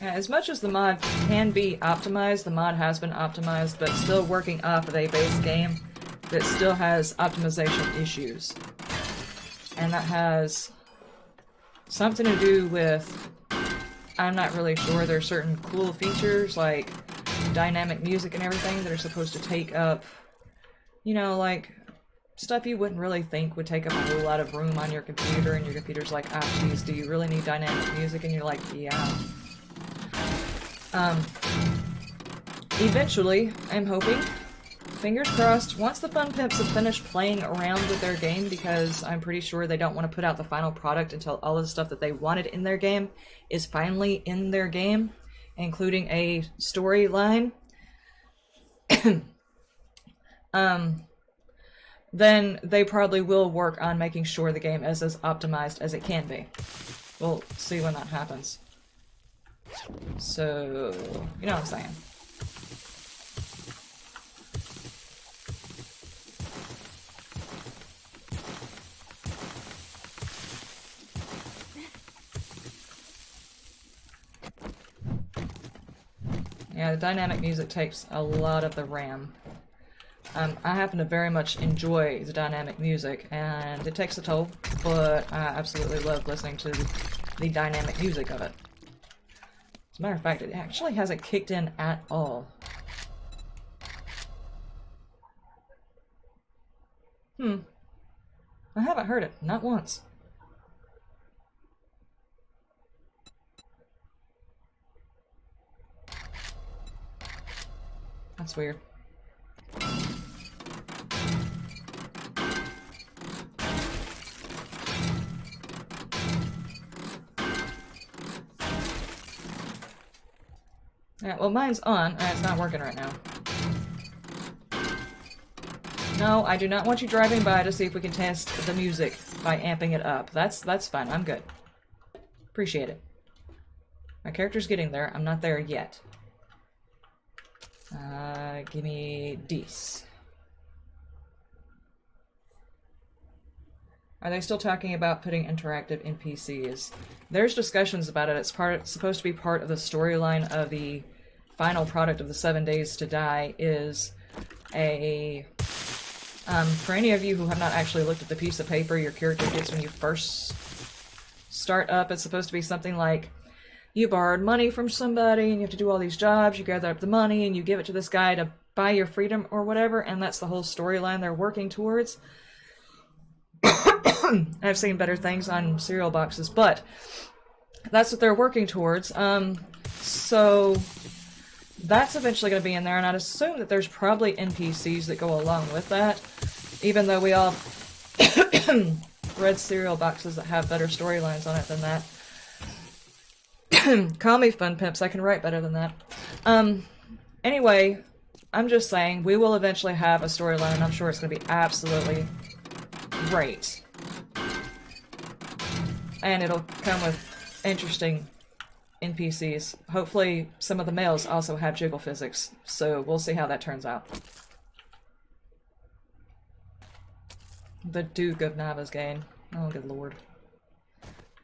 As much as the mod can be optimized, the mod has been optimized, but still working off of a base game that still has optimization issues. And that has something to do with, I'm not really sure, there's certain cool features like dynamic music and everything that are supposed to take up, you know, like stuff you wouldn't really think would take up a whole lot of room on your computer, and your computer's like, ah, geez, do you really need dynamic music? And you're like, yeah. eventually, I'm hoping, fingers crossed, once the Fun Pimps have finished playing around with their game, because I'm pretty sure they don't want to put out the final product until all of the stuff that they wanted in their game is finally in their game, including a storyline, then they probably will work on making sure the game is as optimized as it can be. We'll see when that happens. So, you know what I'm saying. Yeah, the dynamic music takes a lot of the RAM. I happen to very much enjoy the dynamic music, and it takes a toll, but I absolutely love listening to the dynamic music of it. As a matter of fact, it actually hasn't kicked in at all. I haven't heard it, not once. That's weird. Yeah, well, mine's on, and it's not working right now. No, I do not want you driving by to see if we can test the music by amping it up. That's fine. I'm good. Appreciate it. My character's getting there. I'm not there yet. Give me Dees. Are they still talking about putting interactive NPCs? There's discussions about it. It's supposed to be part of the storyline of the final product of the 7 Days to Die is a... for any of you who have not actually looked at the piece of paper your character gets when you first start up, it's supposed to be something like you borrowed money from somebody and you have to do all these jobs, you gather up the money and you give it to this guy to buy your freedom or whatever, and that's the whole storyline they're working towards. I've seen better things on cereal boxes, but that's what they're working towards. So that's eventually going to be in there, and I'd assume that there's probably NPCs that go along with that, even though we all read cereal boxes that have better storylines on it than that. Call me Fun Pimps, I can write better than that. Anyway, I'm just saying, we will eventually have a storyline, and I'm sure it's going to be absolutely great. And it'll come with interesting NPCs. Hopefully some of the males also have jiggle physics, so we'll see how that turns out. The Duke of Navasgain. Oh, good lord.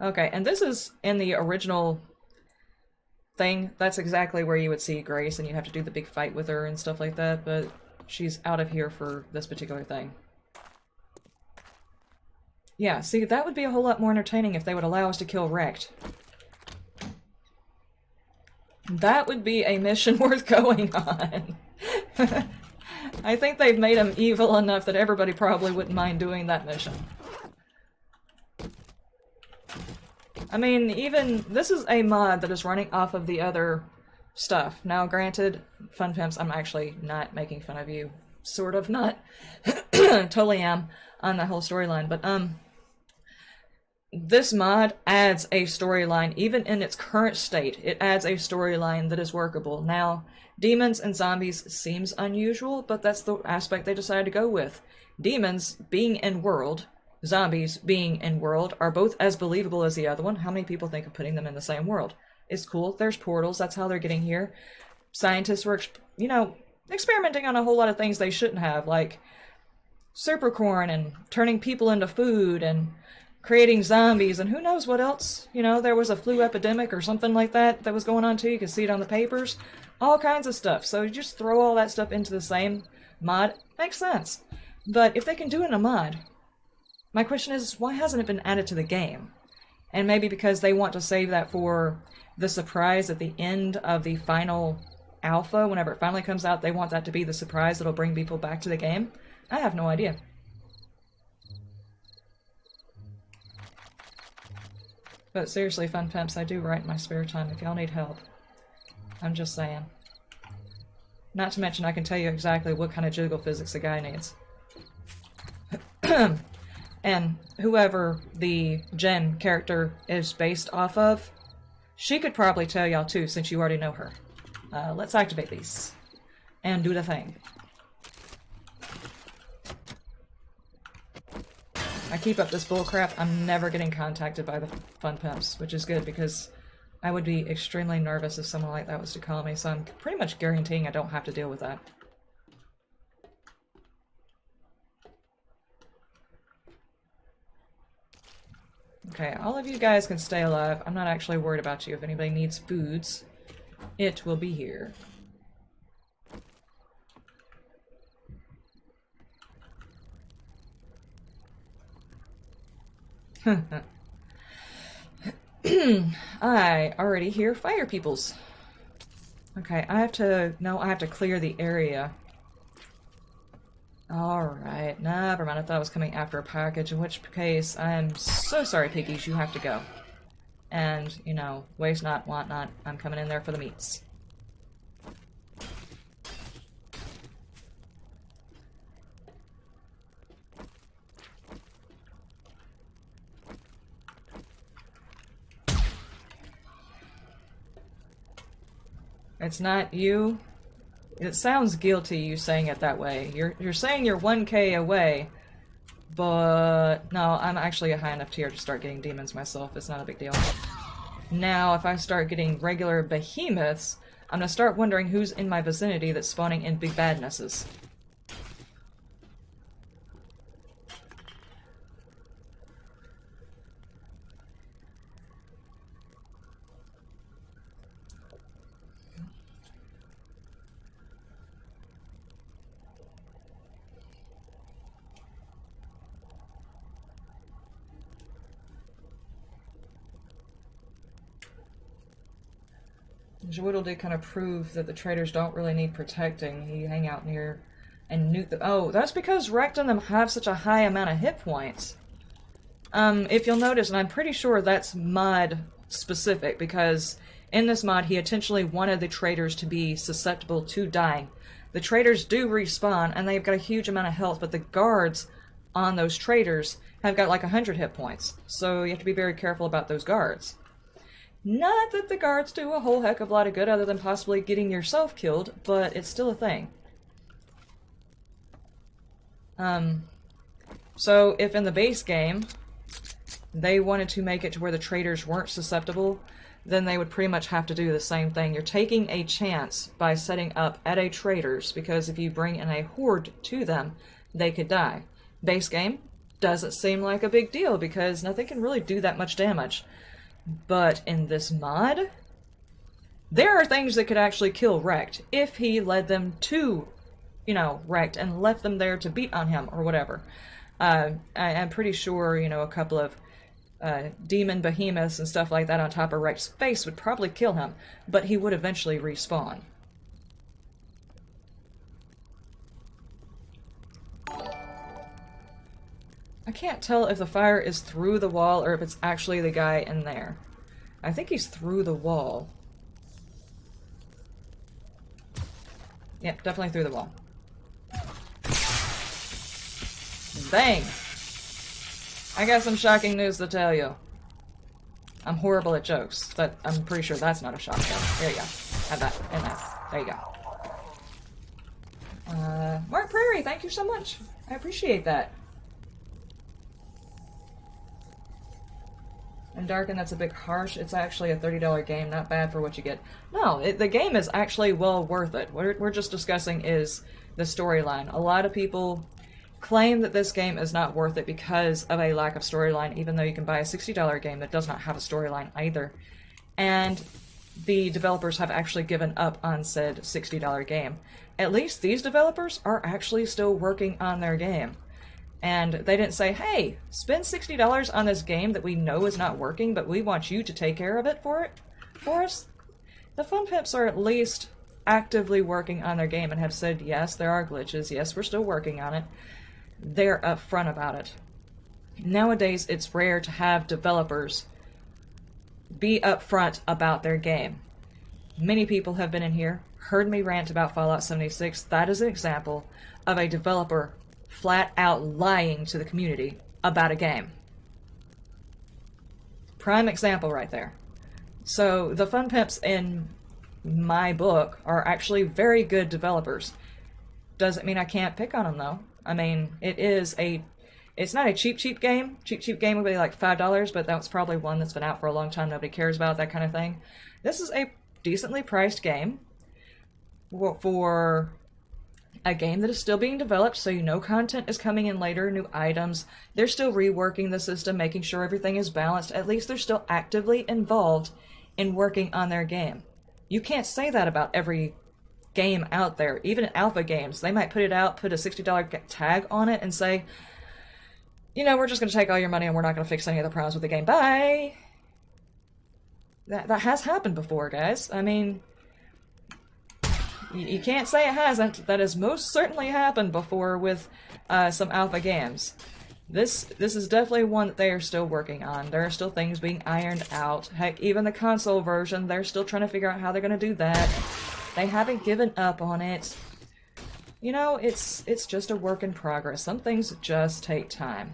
Okay, and this is in the original thing. That's exactly where you would see Grace, and you have to do the big fight with her and stuff like that, but she's out of here for this particular thing. Yeah, see, that would be a whole lot more entertaining if they would allow us to kill Rekt. That would be a mission worth going on. I think they've made him evil enough that everybody probably wouldn't mind doing that mission. I mean, even... this is a mod that is running off of the other stuff. Now, granted, Fun Pimps, I'm actually not making fun of you. Sort of not. Totally am on that whole storyline, but, this mod adds a storyline, even in its current state, it adds a storyline that is workable. Now, demons and zombies seems unusual, but that's the aspect they decided to go with. Demons being in world, zombies being in world, are both as believable as the other one. How many people think of putting them in the same world? It's cool. There's portals. That's how they're getting here. Scientists were, you know, experimenting on a whole lot of things they shouldn't have, like supercorn and turning people into food and creating zombies and who knows what else. You know, there was a flu epidemic or something like that that was going on too. You can see it on the papers. All kinds of stuff. So you just throw all that stuff into the same mod. Makes sense. But if they can do it in a mod, my question is, why hasn't it been added to the game? And maybe because they want to save that for the surprise at the end of the final alpha, whenever it finally comes out, they want that to be the surprise that'll bring people back to the game? I have no idea. But seriously, Fun Pimps, I do write in my spare time if y'all need help. I'm just saying. Not to mention I can tell you exactly what kind of jiggle physics the guy needs. And whoever the Jen character is based off of, she could probably tell y'all too, since you already know her. Let's activate these. And do the thing. I keep up this bullcrap, I'm never getting contacted by the fun pimps, which is good because I would be extremely nervous if someone like that was to call me, so I'm pretty much guaranteeing I don't have to deal with that. Okay, all of you guys can stay alive. I'm not actually worried about you. If anybody needs foods, it will be here. I already hear fire peoples. Okay, I have to clear the area. Alright, never mind. I thought I was coming after a package, in which case I'm so sorry, piggies, you have to go. And, you know, waste not, want not, I'm coming in there for the meats. It's not you. It sounds guilty, you saying it that way. You're saying you're 1k away, but no, I'm actually a high enough tier to start getting demons myself. It's not a big deal. Now, if I start getting regular behemoths, I'm gonna start wondering who's in my vicinity that's spawning in big badnesses. Jawidle did kind of prove that the traders don't really need protecting. He hang out near and nuke them. Oh, that's because Wrecked and them have such a high amount of hit points. If you'll notice, and I'm pretty sure that's mod specific, because in this mod he intentionally wanted the traders to be susceptible to dying. The traders do respawn, and they've got a huge amount of health, but the guards on those traders have got like 100 hit points. So you have to be very careful about those guards. Not that the guards do a whole heck of a lot of good other than possibly getting yourself killed, but it's still a thing. So if in the base game they wanted to make it to where the traders weren't susceptible, then they would pretty much have to do the same thing. You're taking a chance by setting up at a traders, because if you bring in a horde to them, they could die. Base game doesn't seem like a big deal because nothing can really do that much damage. But in this mod, there are things that could actually kill Wrecked if he led them to, you know, Wrecked and left them there to beat on him or whatever. I'm pretty sure, you know, a couple of demon behemoths and stuff like that on top of Wrecked's face would probably kill him, but he would eventually respawn. I can't tell if the fire is through the wall or if it's actually the guy in there. I think he's through the wall. Yep, definitely through the wall. Bang! I got some shocking news to tell you. I'm horrible at jokes, but I'm pretty sure that's not a shock joke. There you go. Have that. And that. There you go. Mark Prairie, thank you so much. I appreciate that. And Darken, that's a bit harsh. It's actually a $30 game, not bad for what you get. No, the game is actually well worth it. What we're just discussing is the storyline. A lot of people claim that this game is not worth it because of a lack of storyline, even though you can buy a $60 game that does not have a storyline either. And the developers have actually given up on said $60 game. At least these developers are actually still working on their game. And they didn't say, hey, spend $60 on this game that we know is not working, but we want you to take care of it for us. The Fun Pimps are at least actively working on their game and have said, yes, there are glitches, yes, we're still working on it. They're upfront about it. Nowadays, it's rare to have developers be upfront about their game. Many people have been in here, heard me rant about Fallout 76. That is an example of a developer flat out lying to the community about a game. Prime example right there. So the Fun Pimps in my book are actually very good developers. Doesn't mean I can't pick on them though. I mean, it's not a cheap game. Cheap game would be like $5, but that's probably one that's been out for a long time, nobody cares about, that kind of thing. This is a decently priced game for a game that is still being developed, so you know content is coming in later, new items. They're still reworking the system, making sure everything is balanced. At least they're still actively involved in working on their game. You can't say that about every game out there. Even in alpha games, they might put it out, put a $60 tag on it, and say, you know, we're just going to take all your money and we're not going to fix any of the problems with the game. Bye! That has happened before, guys. I mean, you can't say it hasn't. That has most certainly happened before with some alpha games. This is definitely one that they are still working on. There are still things being ironed out. Heck, even the console version, they're still trying to figure out how they're going to do that. They haven't given up on it. You know, it's just a work in progress. Some things just take time.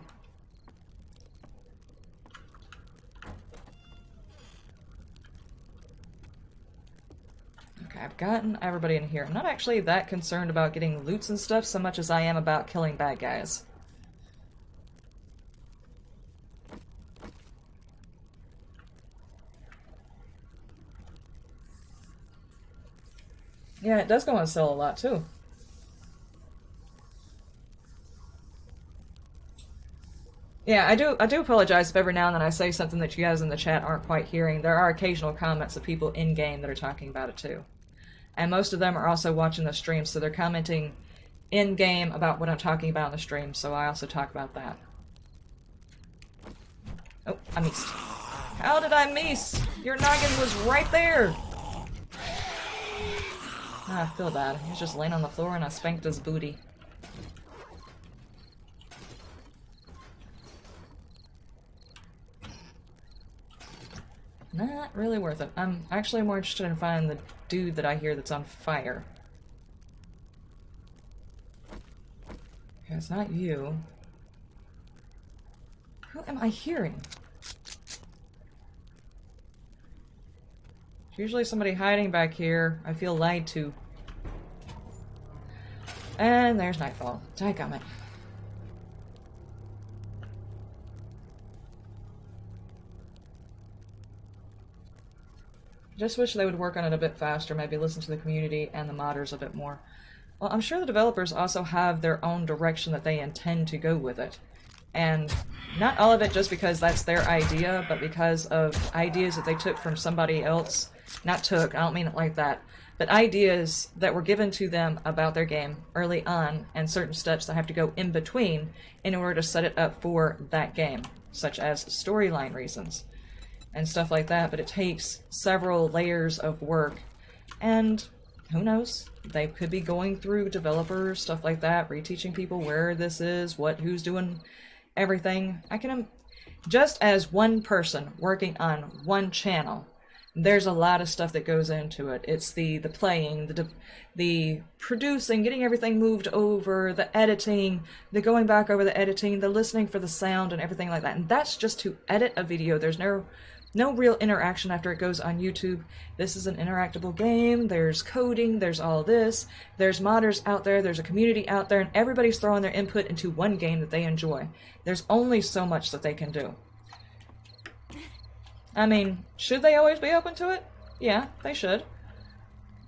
Okay, I've gotten everybody in here. I'm not actually that concerned about getting loots and stuff so much as I am about killing bad guys. Yeah, it does go on sale a lot too. Yeah, I do apologize if every now and then I say something that you guys in the chat aren't quite hearing. There are occasional comments of people in-game that are talking about it too. And most of them are also watching the stream, so they're commenting in-game about what I'm talking about in the stream, so I also talk about that. Oh, I missed. How did I miss? Your noggin was right there! Ah, I feel bad. He was just laying on the floor and I spanked his booty. Not really worth it. I'm actually more interested in finding the dude that I hear that's on fire. Okay, it's not you. Who am I hearing? It's usually somebody hiding back here. I feel lied to. And there's nightfall. Dadgummit. Just wish they would work on it a bit faster, maybe listen to the community and the modders a bit more. Well, I'm sure the developers also have their own direction that they intend to go with it. And not all of it just because that's their idea, but because of ideas that they took from somebody else. Not took, I don't mean it like that. But ideas that were given to them about their game early on, and certain steps that have to go in between in order to set it up for that game, such as storyline reasons and stuff like that. But it takes several layers of work, and who knows, they could be going through developers, stuff like that, reteaching people where this is, who's doing everything. Just as one person working on one channel, there's a lot of stuff that goes into it. It's the playing, the producing, getting everything moved over, the editing, the going back over the editing, the listening for the sound and everything like that. And that's just to edit a video. There's no real interaction after it goes on YouTube. This is an interactable game. There's coding, there's all this. There's modders out there, there's a community out there, and everybody's throwing their input into one game that they enjoy. There's only so much that they can do. I mean, should they always be open to it? Yeah, they should.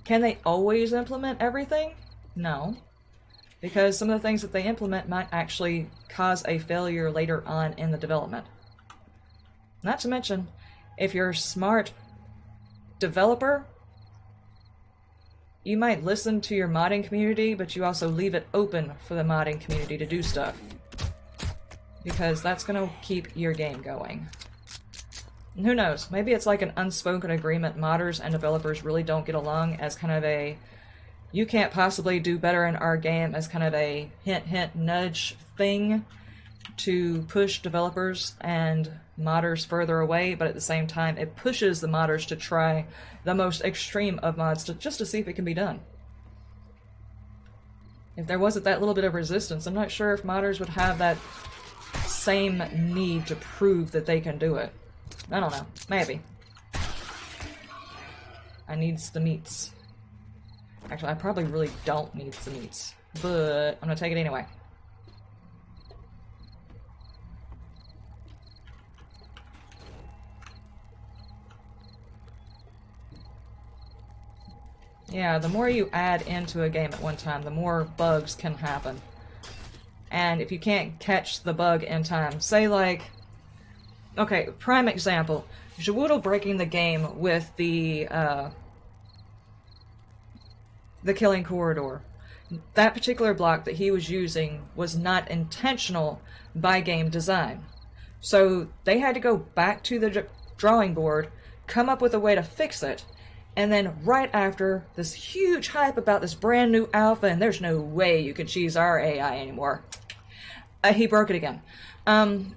Can they always implement everything? No. Because some of the things that they implement might actually cause a failure later on in the development. Not to mention, if you're a smart developer, you might listen to your modding community, but you also leave it open for the modding community to do stuff. Because that's going to keep your game going. And who knows, maybe it's like an unspoken agreement. Modders and developers really don't get along, as kind of a, you can't possibly do better in our game, as kind of a hint, hint, nudge thing to push developers and modders further away, but at the same time it pushes the modders to try the most extreme of mods just to see if it can be done. If there wasn't that little bit of resistance, I'm not sure if modders would have that same need to prove that they can do it. I don't know. Maybe. I needs the meats. Actually, I probably really don't need the meats, but I'm gonna take it anyway. Yeah, the more you add into a game at one time, the more bugs can happen. And if you can't catch the bug in time, say like... Okay, prime example. Jawoodle breaking the game with the killing corridor. That particular block that he was using was not intentional by game design. So they had to go back to the drawing board, come up with a way to fix it, and then right after this huge hype about this brand new alpha and there's no way you can cheese our AI anymore, he broke it again.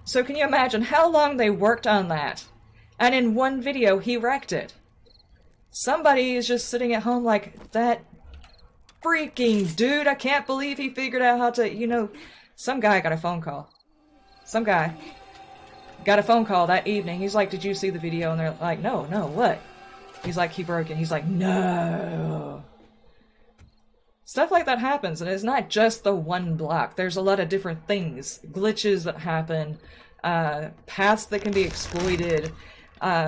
So can you imagine how long they worked on that? And in one video he wrecked it. Somebody is just sitting at home like, that freaking dude, I can't believe he figured out how to, you know, some guy got a phone call. Some guy got a phone call that evening. He's like, did you see the video? And they're like, no, what? He's like, he broke it. He's like, no. Stuff like that happens, and it's not just the one block. There's a lot of different things. Glitches that happen, paths that can be exploited,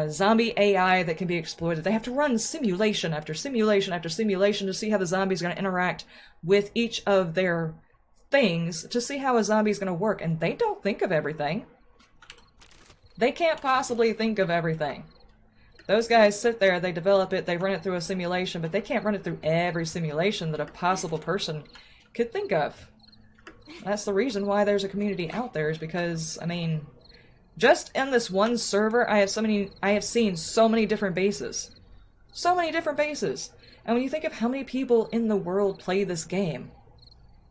zombie AI that can be exploited. They have to run simulation after simulation after simulation to see how the zombie's going to interact with each of their things to see how a zombie's going to work, and they don't think of everything. They can't possibly think of everything. Those guys sit there, they develop it, they run it through a simulation, but they can't run it through every simulation that a possible person could think of. That's the reason why there's a community out there, is because, I mean, just in this one server, I have seen so many different bases. So many different bases. And when you think of how many people in the world play this game,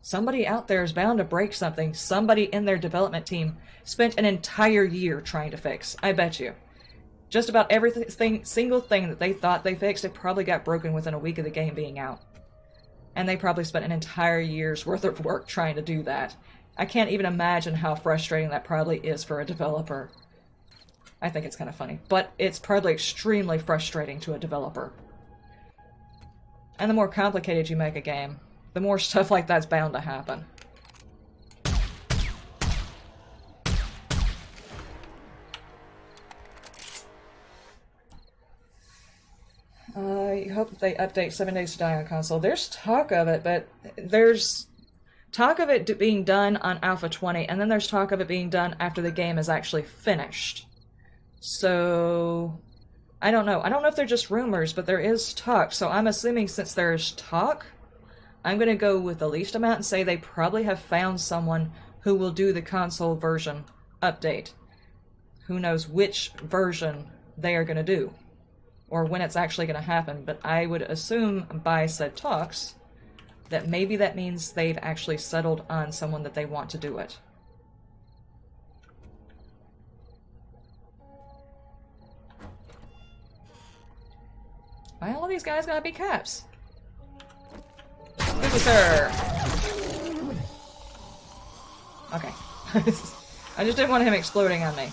somebody out there is bound to break something somebody in their development team spent an entire year trying to fix. I bet you. Just about everything, single thing that they thought they fixed, it probably got broken within a week of the game being out. And they probably spent an entire year's worth of work trying to do that. I can't even imagine how frustrating that probably is for a developer. I think it's kind of funny, but it's probably extremely frustrating to a developer. And the more complicated you make a game, the more stuff like that's bound to happen. I hope that they update 7 Days to Die on console. There's talk of it, but there's talk of it being done on Alpha 20, and then there's talk of it being done after the game is actually finished. So, I don't know. I don't know if they're just rumors, but there is talk. So I'm assuming since there's talk, I'm going to go with the least amount and say they probably have found someone who will do the console version update. Who knows which version they are going to do, or when it's actually going to happen, but I would assume by said talks that maybe that means they've actually settled on someone that they want to do it. Why all of these guys gotta be caps? Thank you, sir. Okay. I just didn't want him exploding on me.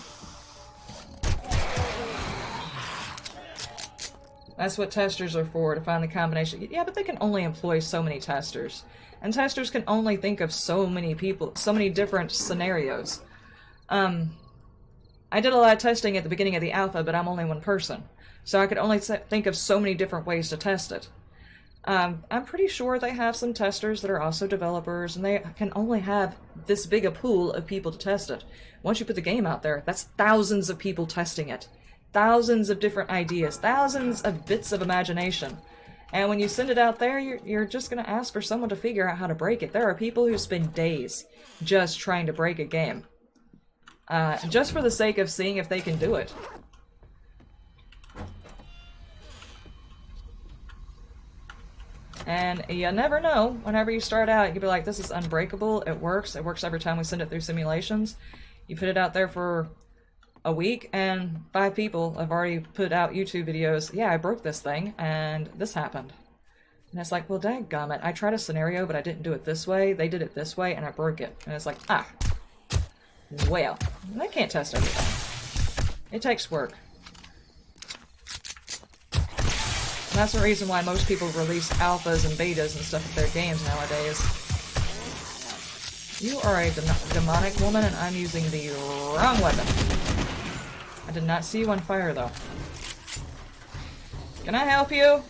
That's what testers are for, to find the combination. Yeah, but they can only employ so many testers. And testers can only think of so many people, so many different scenarios. I did a lot of testing at the beginning of the alpha, but I'm only one person. So I could only think of so many different ways to test it. I'm pretty sure they have some testers that are also developers, and they can only have this big a pool of people to test it. Once you put the game out there, that's thousands of people testing it. Thousands of different ideas, thousands of bits of imagination. And when you send it out there, you're just going to ask for someone to figure out how to break it. There are people who spend days just trying to break a game. Just for the sake of seeing if they can do it. And you never know. Whenever you start out, you can be like, this is unbreakable, it works every time we send it through simulations. You put it out there for a week, and 5 people have already put out YouTube videos. Yeah, I broke this thing, and this happened. And it's like, well, dadgummit, I tried a scenario, but I didn't do it this way. They did it this way, and I broke it. And it's like, ah, well, I can't test everything. It takes work. And that's the reason why most people release alphas and betas and stuff of their games nowadays. You are a demonic woman, and I'm using the wrong weapon. I did not see you on fire, though. Can I help you?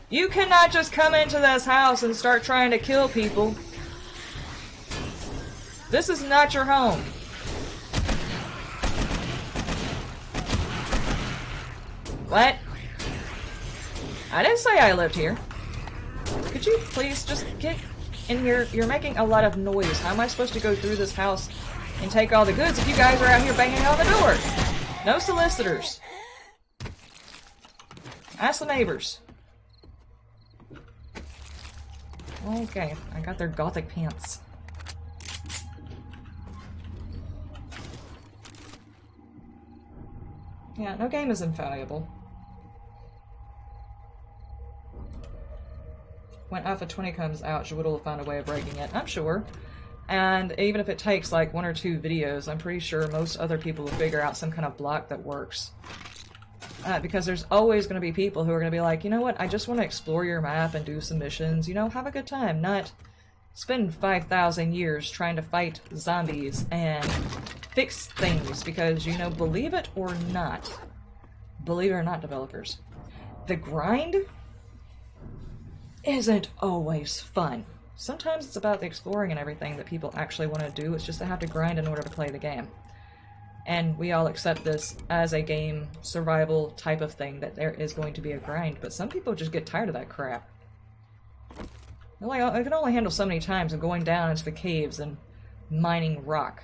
You cannot just come into this house and start trying to kill people. This is not your home. What? I didn't say I lived here. Could you please just get in here? You're making a lot of noise. How am I supposed to go through this house and take all the goods if you guys are out here banging on the door? No solicitors. Ask the neighbors. Okay, I got their gothic pants. Yeah, no game is infallible. When Alpha 20 comes out, Jawid will find a way of breaking it, I'm sure. And even if it takes like 1 or 2 videos, I'm pretty sure most other people will figure out some kind of block that works. Because there's always going to be people who are going to be like, you know what, I just want to explore your map and do some missions, you know, have a good time, not spend 5,000 years trying to fight zombies and fix things, because, you know, believe it or not, developers, the grind isn't always fun. Sometimes it's about the exploring and everything that people actually want to do, it's just they have to grind in order to play the game. And we all accept this as a game survival type of thing, that there is going to be a grind, but some people just get tired of that crap. They're like, I can only handle so many times of going down into the caves and mining rock.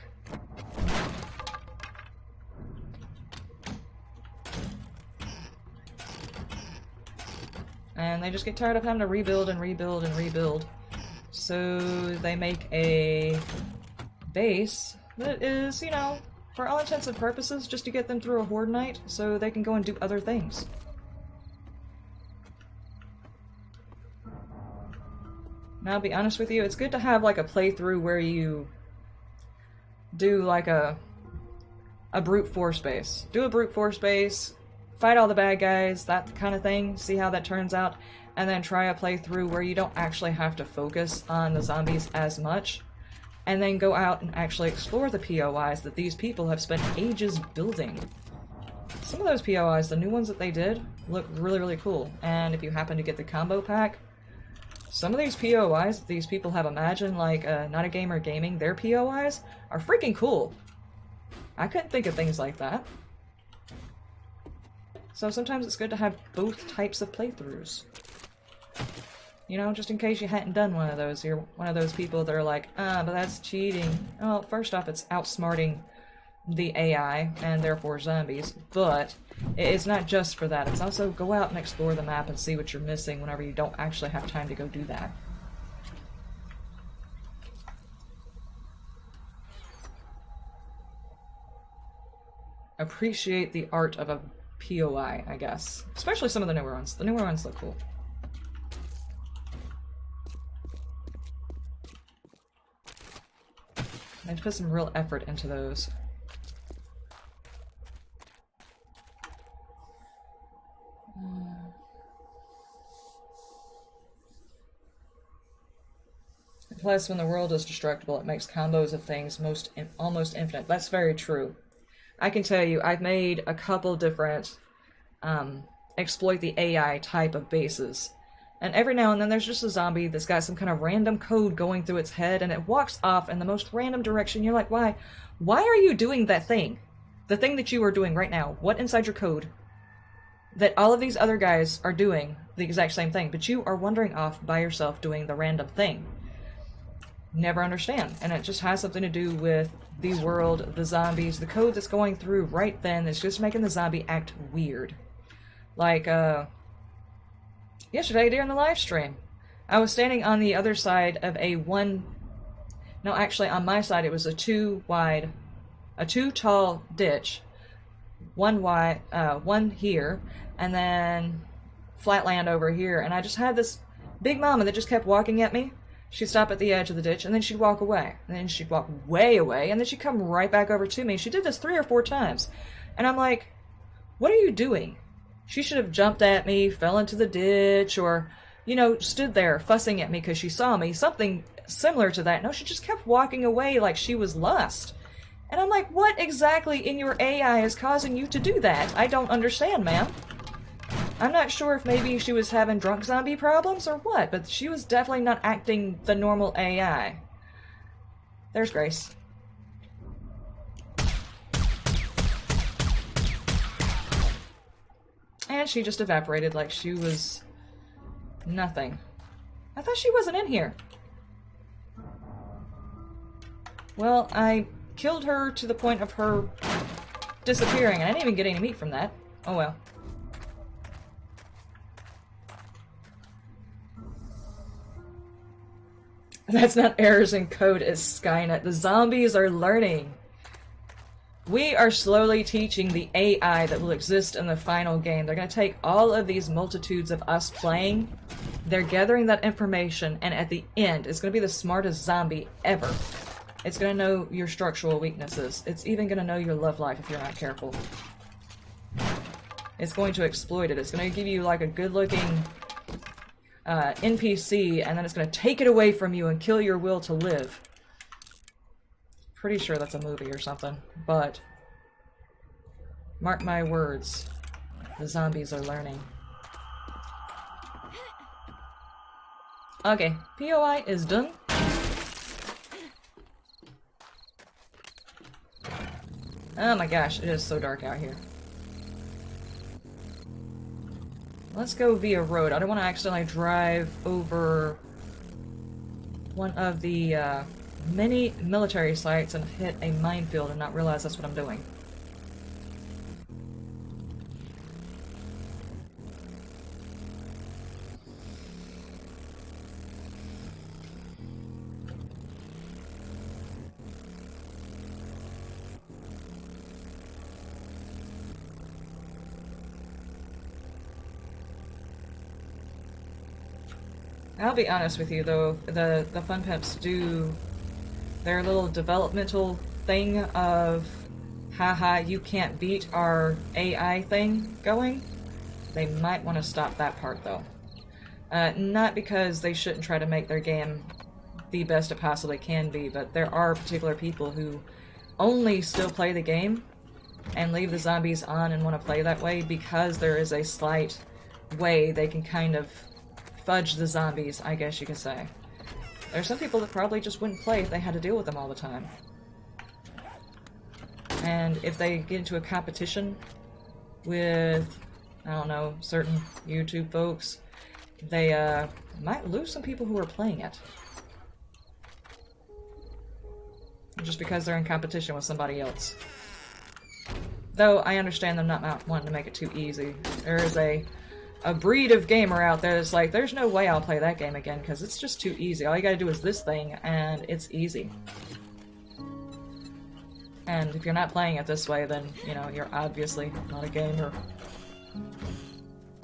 And they just get tired of having to rebuild and rebuild and rebuild. So they make a base that is, you know, for all intents and purposes, just to get them through a horde night, so they can go and do other things. Now, I'll be honest with you, it's good to have like a playthrough where you do like a brute force base. Do a brute force base, fight all the bad guys, that kind of thing, see how that turns out, and then try a playthrough where you don't actually have to focus on the zombies as much. And then go out and actually explore the POIs that these people have spent ages building. Some of those POIs, the new ones that they did, look really, really cool. And if you happen to get the combo pack, some of these POIs that these people have imagined, like Not a Gamer Gaming, their POIs are freaking cool. I couldn't think of things like that. So sometimes it's good to have both types of playthroughs. You know, just in case you hadn't done one of those, you're one of those people that are like, but that's cheating. Well, first off, it's outsmarting the AI, and therefore zombies, but it's not just for that. It's also go out and explore the map and see what you're missing whenever you don't actually have time to go do that. Appreciate the art of a POI, I guess. Especially some of the newer ones. The newer ones look cool. I put some real effort into those. Plus, when the world is destructible, it makes combos of things almost infinite. That's very true. I can tell you, I've made a couple different exploit the AI type of bases. And every now and then there's just a zombie that's got some kind of random code going through its head, and it walks off in the most random direction. You're like, why? Why are you doing that thing? The thing that you are doing right now. What inside your code? That all of these other guys are doing the exact same thing, but you are wandering off by yourself doing the random thing. Never understand. And it just has something to do with the world, the zombies, the code that's going through right then that's just making the zombie act weird. Like, yesterday during the live stream, I was standing on the other side of a 1 No, actually, on my side, it was a too tall ditch. One wide, one here, and then flat land over here. And I just had this big mama that just kept walking at me. She'd stop at the edge of the ditch, and then she'd walk away. And then she'd walk way away, and then she'd come right back over to me. She did this 3 or 4 times. And I'm like, what are you doing? She should have jumped at me, fell into the ditch, or, you know, stood there fussing at me because she saw me. Something similar to that. No, she just kept walking away like she was lust. And I'm like, what exactly in your AI is causing you to do that? I don't understand, ma'am. I'm not sure if maybe she was having drunk zombie problems or what, but she was definitely not acting the normal AI. There's Grace. And she just evaporated like she was nothing. I thought she wasn't in here. Well, I killed her to the point of her disappearing, and I didn't even get any meat from that. Oh well. That's not errors in code, it's Skynet. The zombies are learning. We are slowly teaching the AI that will exist in the final game. They're going to take all of these multitudes of us playing, they're gathering that information, and at the end, it's going to be the smartest zombie ever. It's going to know your structural weaknesses. It's even going to know your love life if you're not careful. It's going to exploit it. It's going to give you like a good-looking NPC, and then it's going to take it away from you and kill your will to live. Pretty sure that's a movie or something, but mark my words, the zombies are learning. Okay, POI is done. Oh my gosh, it is so dark out here. Let's go via road. I don't want to accidentally drive over one of the many military sites and hit a minefield and not realize that's what I'm doing. I'll be honest with you though, the Fun Pimps do their little developmental thing of, haha, you can't beat our AI thing going. They might want to stop that part though. Not because they shouldn't try to make their game the best it possibly can be, but there are particular people who only still play the game and leave the zombies on and want to play that way because there is a slight way they can kind of fudge the zombies, I guess you could say. There are some people that probably just wouldn't play if they had to deal with them all the time. And if they get into a competition with, I don't know, certain YouTube folks, they might lose some people who are playing it. Just because they're in competition with somebody else. Though I understand them not wanting to make it too easy. There is a breed of gamer out there that's like, there's no way I'll play that game again because it's just too easy. All you gotta do is this thing and it's easy. And if you're not playing it this way, then, you know, you're obviously not a gamer.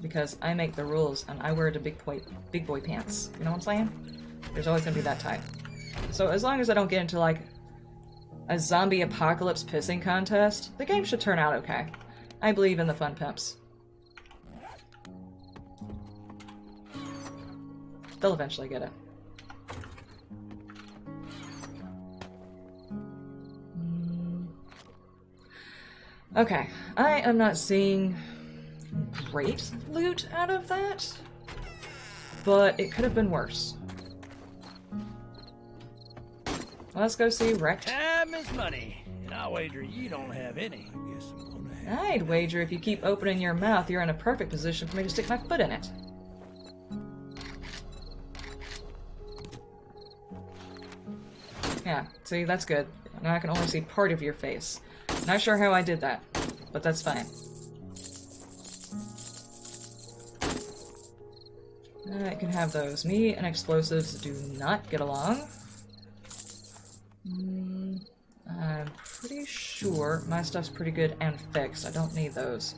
Because I make the rules and I wear the big boy pants. You know what I'm saying? There's always gonna be that type. So as long as I don't get into like a zombie apocalypse pissing contest, the game should turn out okay. I believe in the Fun Pimps. They'll eventually get it. Okay, I am not seeing great loot out of that, but it could have been worse. Let's go see Wrecked. Time is money, and I'll wager you don't have any. I guess I'm gonna have I'd wager if you keep opening your mouth, you're in a perfect position for me to stick my foot in it. Yeah, see, that's good. Now I can only see part of your face. Not sure how I did that, but that's fine. I can have those. Me and explosives do not get along. I'm pretty sure my stuff's pretty good and fixed. I don't need those.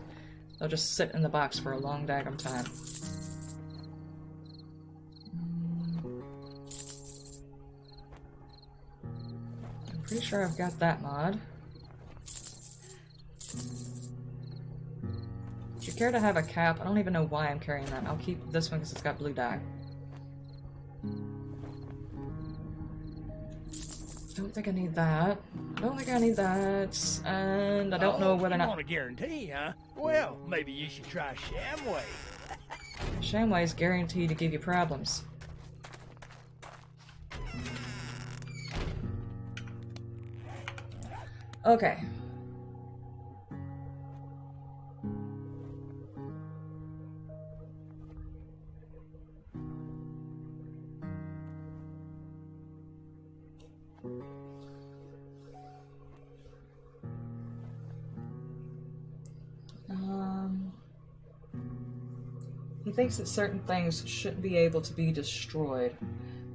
They'll just sit in the box for a long daggum time. I'm pretty sure I've got that mod. Would you care to have a cap? I don't even know why I'm carrying that. I'll keep this one because it's got blue dye. Don't think I need that. Don't think I need that. And I don't know whether or not... You want a guarantee, huh? Well, maybe you should try Shamway. Shamway is guaranteed to give you problems. Okay. He thinks that certain things shouldn't be able to be destroyed.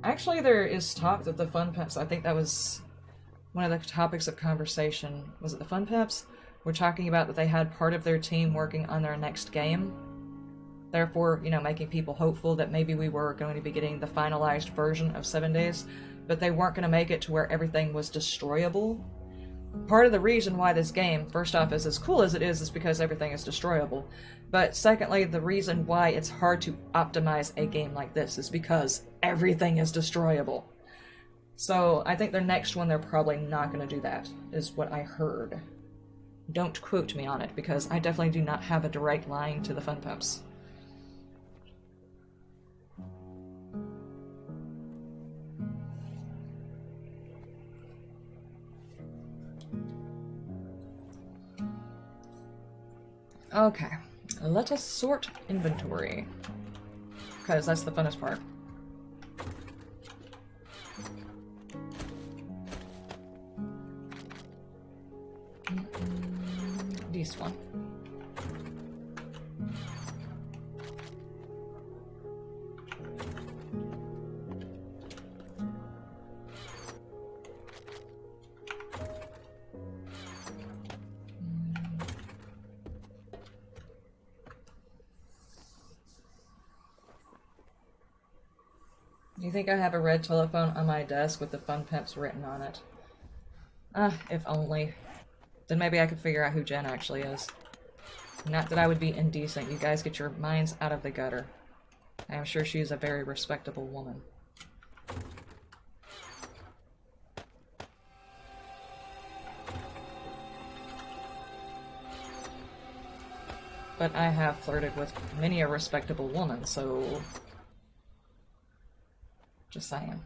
Actually, there is talk that the Fun Peps, I think that was one of the topics of conversation, was it the Fun Peps? We're talking about that they had part of their team working on their next game. Therefore, you know, making people hopeful that maybe we were going to be getting the finalized version of 7 Days, but they weren't going to make it to where everything was destroyable. Part of the reason why this game, first off, is as cool as it is because everything is destroyable. But secondly, the reason why it's hard to optimize a game like this is because everything is destroyable. So I think their next one, they're probably not going to do that, is what I heard. Don't quote me on it, because I definitely do not have a direct line to the Fun Peps. Okay, let us sort inventory, because that's the funnest part. This one. You think I have a red telephone on my desk with the Fun Peps written on it? Ah, if only. Then maybe I could figure out who Jen actually is. Not that I would be indecent. You guys get your minds out of the gutter. I am sure she is a very respectable woman. But I have flirted with many a respectable woman, so... just saying.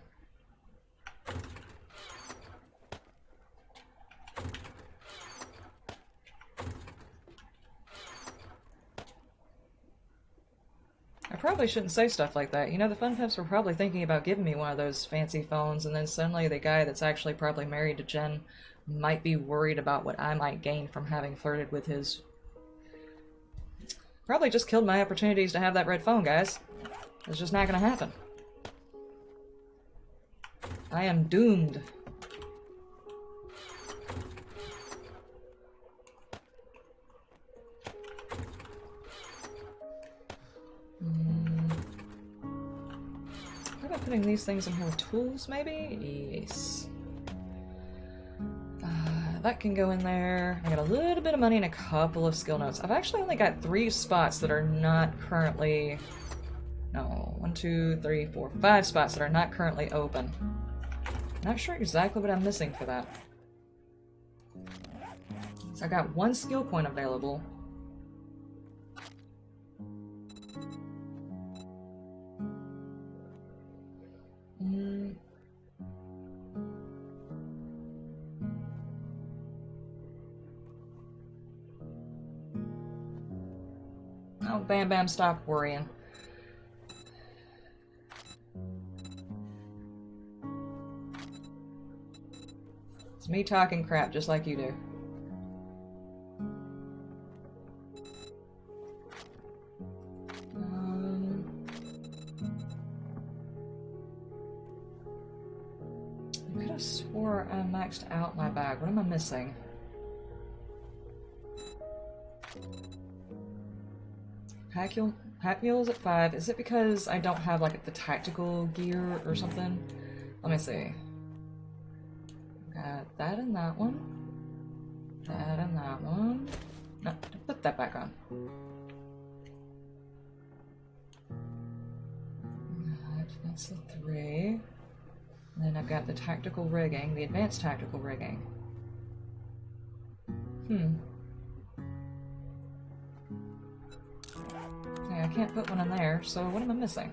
I probably shouldn't say stuff like that. You know, the Fun Peps were probably thinking about giving me one of those fancy phones, and then suddenly the guy that's actually probably married to Jen might be worried about what I might gain from having flirted with his... Probably just killed my opportunities to have that red phone, guys. It's just not gonna happen. I am doomed. How about putting these things in here with tools, maybe? Yes. That can go in there. I got a little bit of money and a couple of skill notes. I've actually only got 3 spots that are not currently... No, 1, 2, 3, 4, 5 spots that are not currently open. Not sure exactly what I'm missing for that. So I got 1 skill point available. Oh, Bam Bam, stop worrying. It's me talking crap just like you do. I could have swore I might maxed out my bag. What am I missing? Pack mules at 5. Is it because I don't have like the tactical gear or something? Let me see. Got that and that one. That and that one. No, put that back on. That's a 3. And then I've got the tactical rigging, the advanced tactical rigging. Yeah, I can't put one in there, so what am I missing?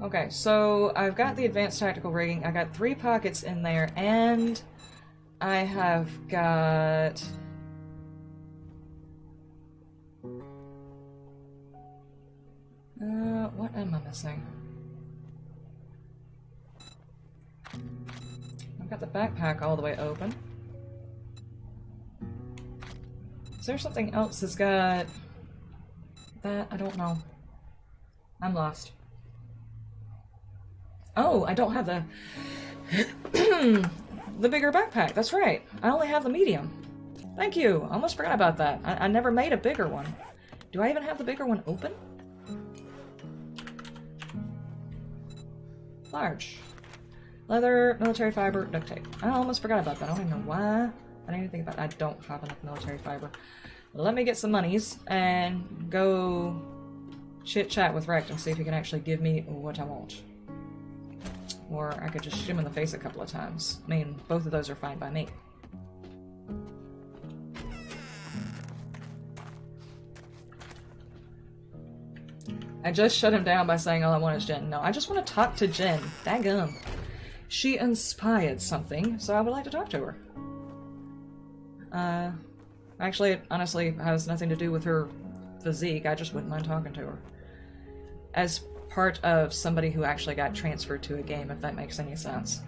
Okay, so I've got the advanced tactical rigging. I got 3 pockets in there, and I have got... what am I missing? I've got the backpack all the way open. Is there something else that's got... that? I don't know. I'm lost. Oh, I don't have the... the bigger backpack, that's right. I only have the medium. Thank you, I almost forgot about that. I never made a bigger one. Do I even have the bigger one open? Large. Leather, military fiber, duct tape. I almost forgot about that. I don't even know why. I didn't even think about it. I don't have enough military fiber. Let me get some monies and go chit-chat with Rect and see if he can actually give me what I want. Or I could just shoot him in the face a couple of times. I mean, both of those are fine by me. I just shut him down by saying all I want is Jen. No, I just want to talk to Jen. Daggum. She inspired something, so I would like to talk to her. Actually, it honestly has nothing to do with her physique. I just wouldn't mind talking to her. As part of somebody who actually got transferred to a game, if that makes any sense.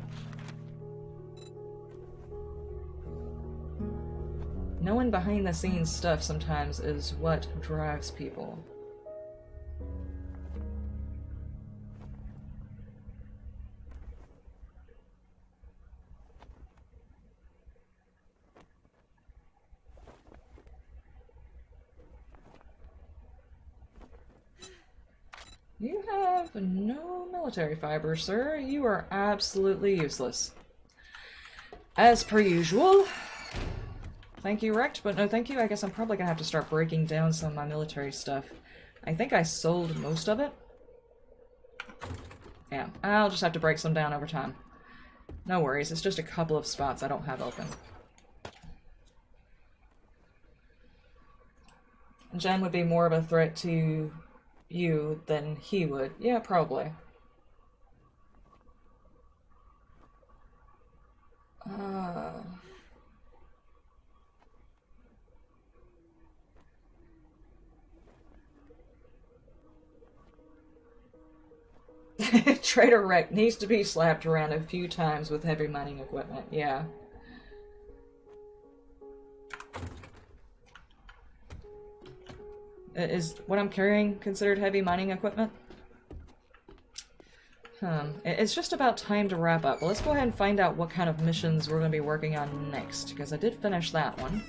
Knowing behind-the-scenes stuff sometimes is what drives people. You have no military fiber, sir. You are absolutely useless. As per usual. Thank you, Rect, but no thank you. I guess I'm probably gonna have to start breaking down some of my military stuff. I think I sold most of it. Yeah, I'll just have to break some down over time. No worries, it's just a couple of spots I don't have open. Jen would be more of a threat to you than he would. Yeah, probably. Trader Wreck needs to be slapped around a few times with heavy mining equipment, yeah. Is what I'm carrying considered heavy mining equipment? It's just about time to wrap up. Well, let's go ahead and find out what kind of missions we're going to be working on next, because I did finish that one.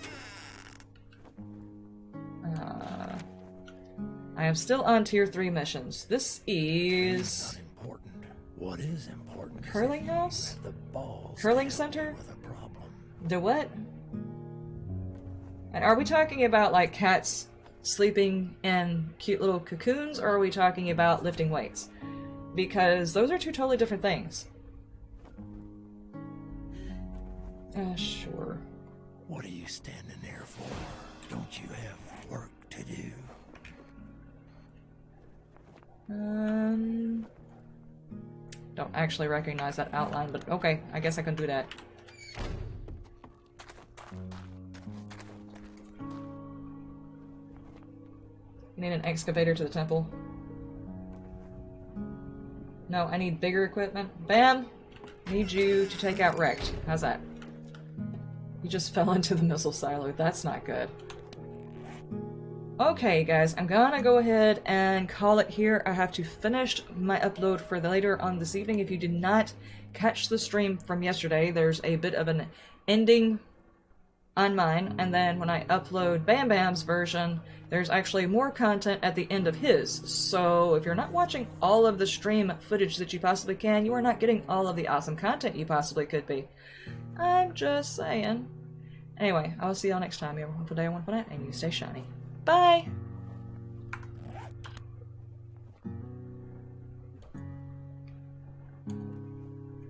I am still on tier 3 missions. This is... Not important. What is important? Curling house? The balls Curling center? with a problem. The what? And are we talking about, like, cats sleeping in cute little cocoons, or are we talking about lifting weights? Because those are two totally different things. Sure. What are you standing there for? Don't you have work to do? Don't actually recognize that outline, but okay, I guess I can do that. Need an excavator to the temple. No, I need bigger equipment. Bam! Need you to take out Wrecked. How's that? You just fell into the missile silo. That's not good. Okay, guys, I'm gonna go ahead and call it here. I have to finish my upload for later on this evening. If you did not catch the stream from yesterday, there's a bit of an ending on mine, and then when I upload Bam Bam's version, there's actually more content at the end of his. So if you're not watching all of the stream footage that you possibly can, you are not getting all of the awesome content you possibly could be. I'm just saying. Anyway, I will see y'all next time. You have a wonderful day, a wonderful night, and you stay shiny. Bye!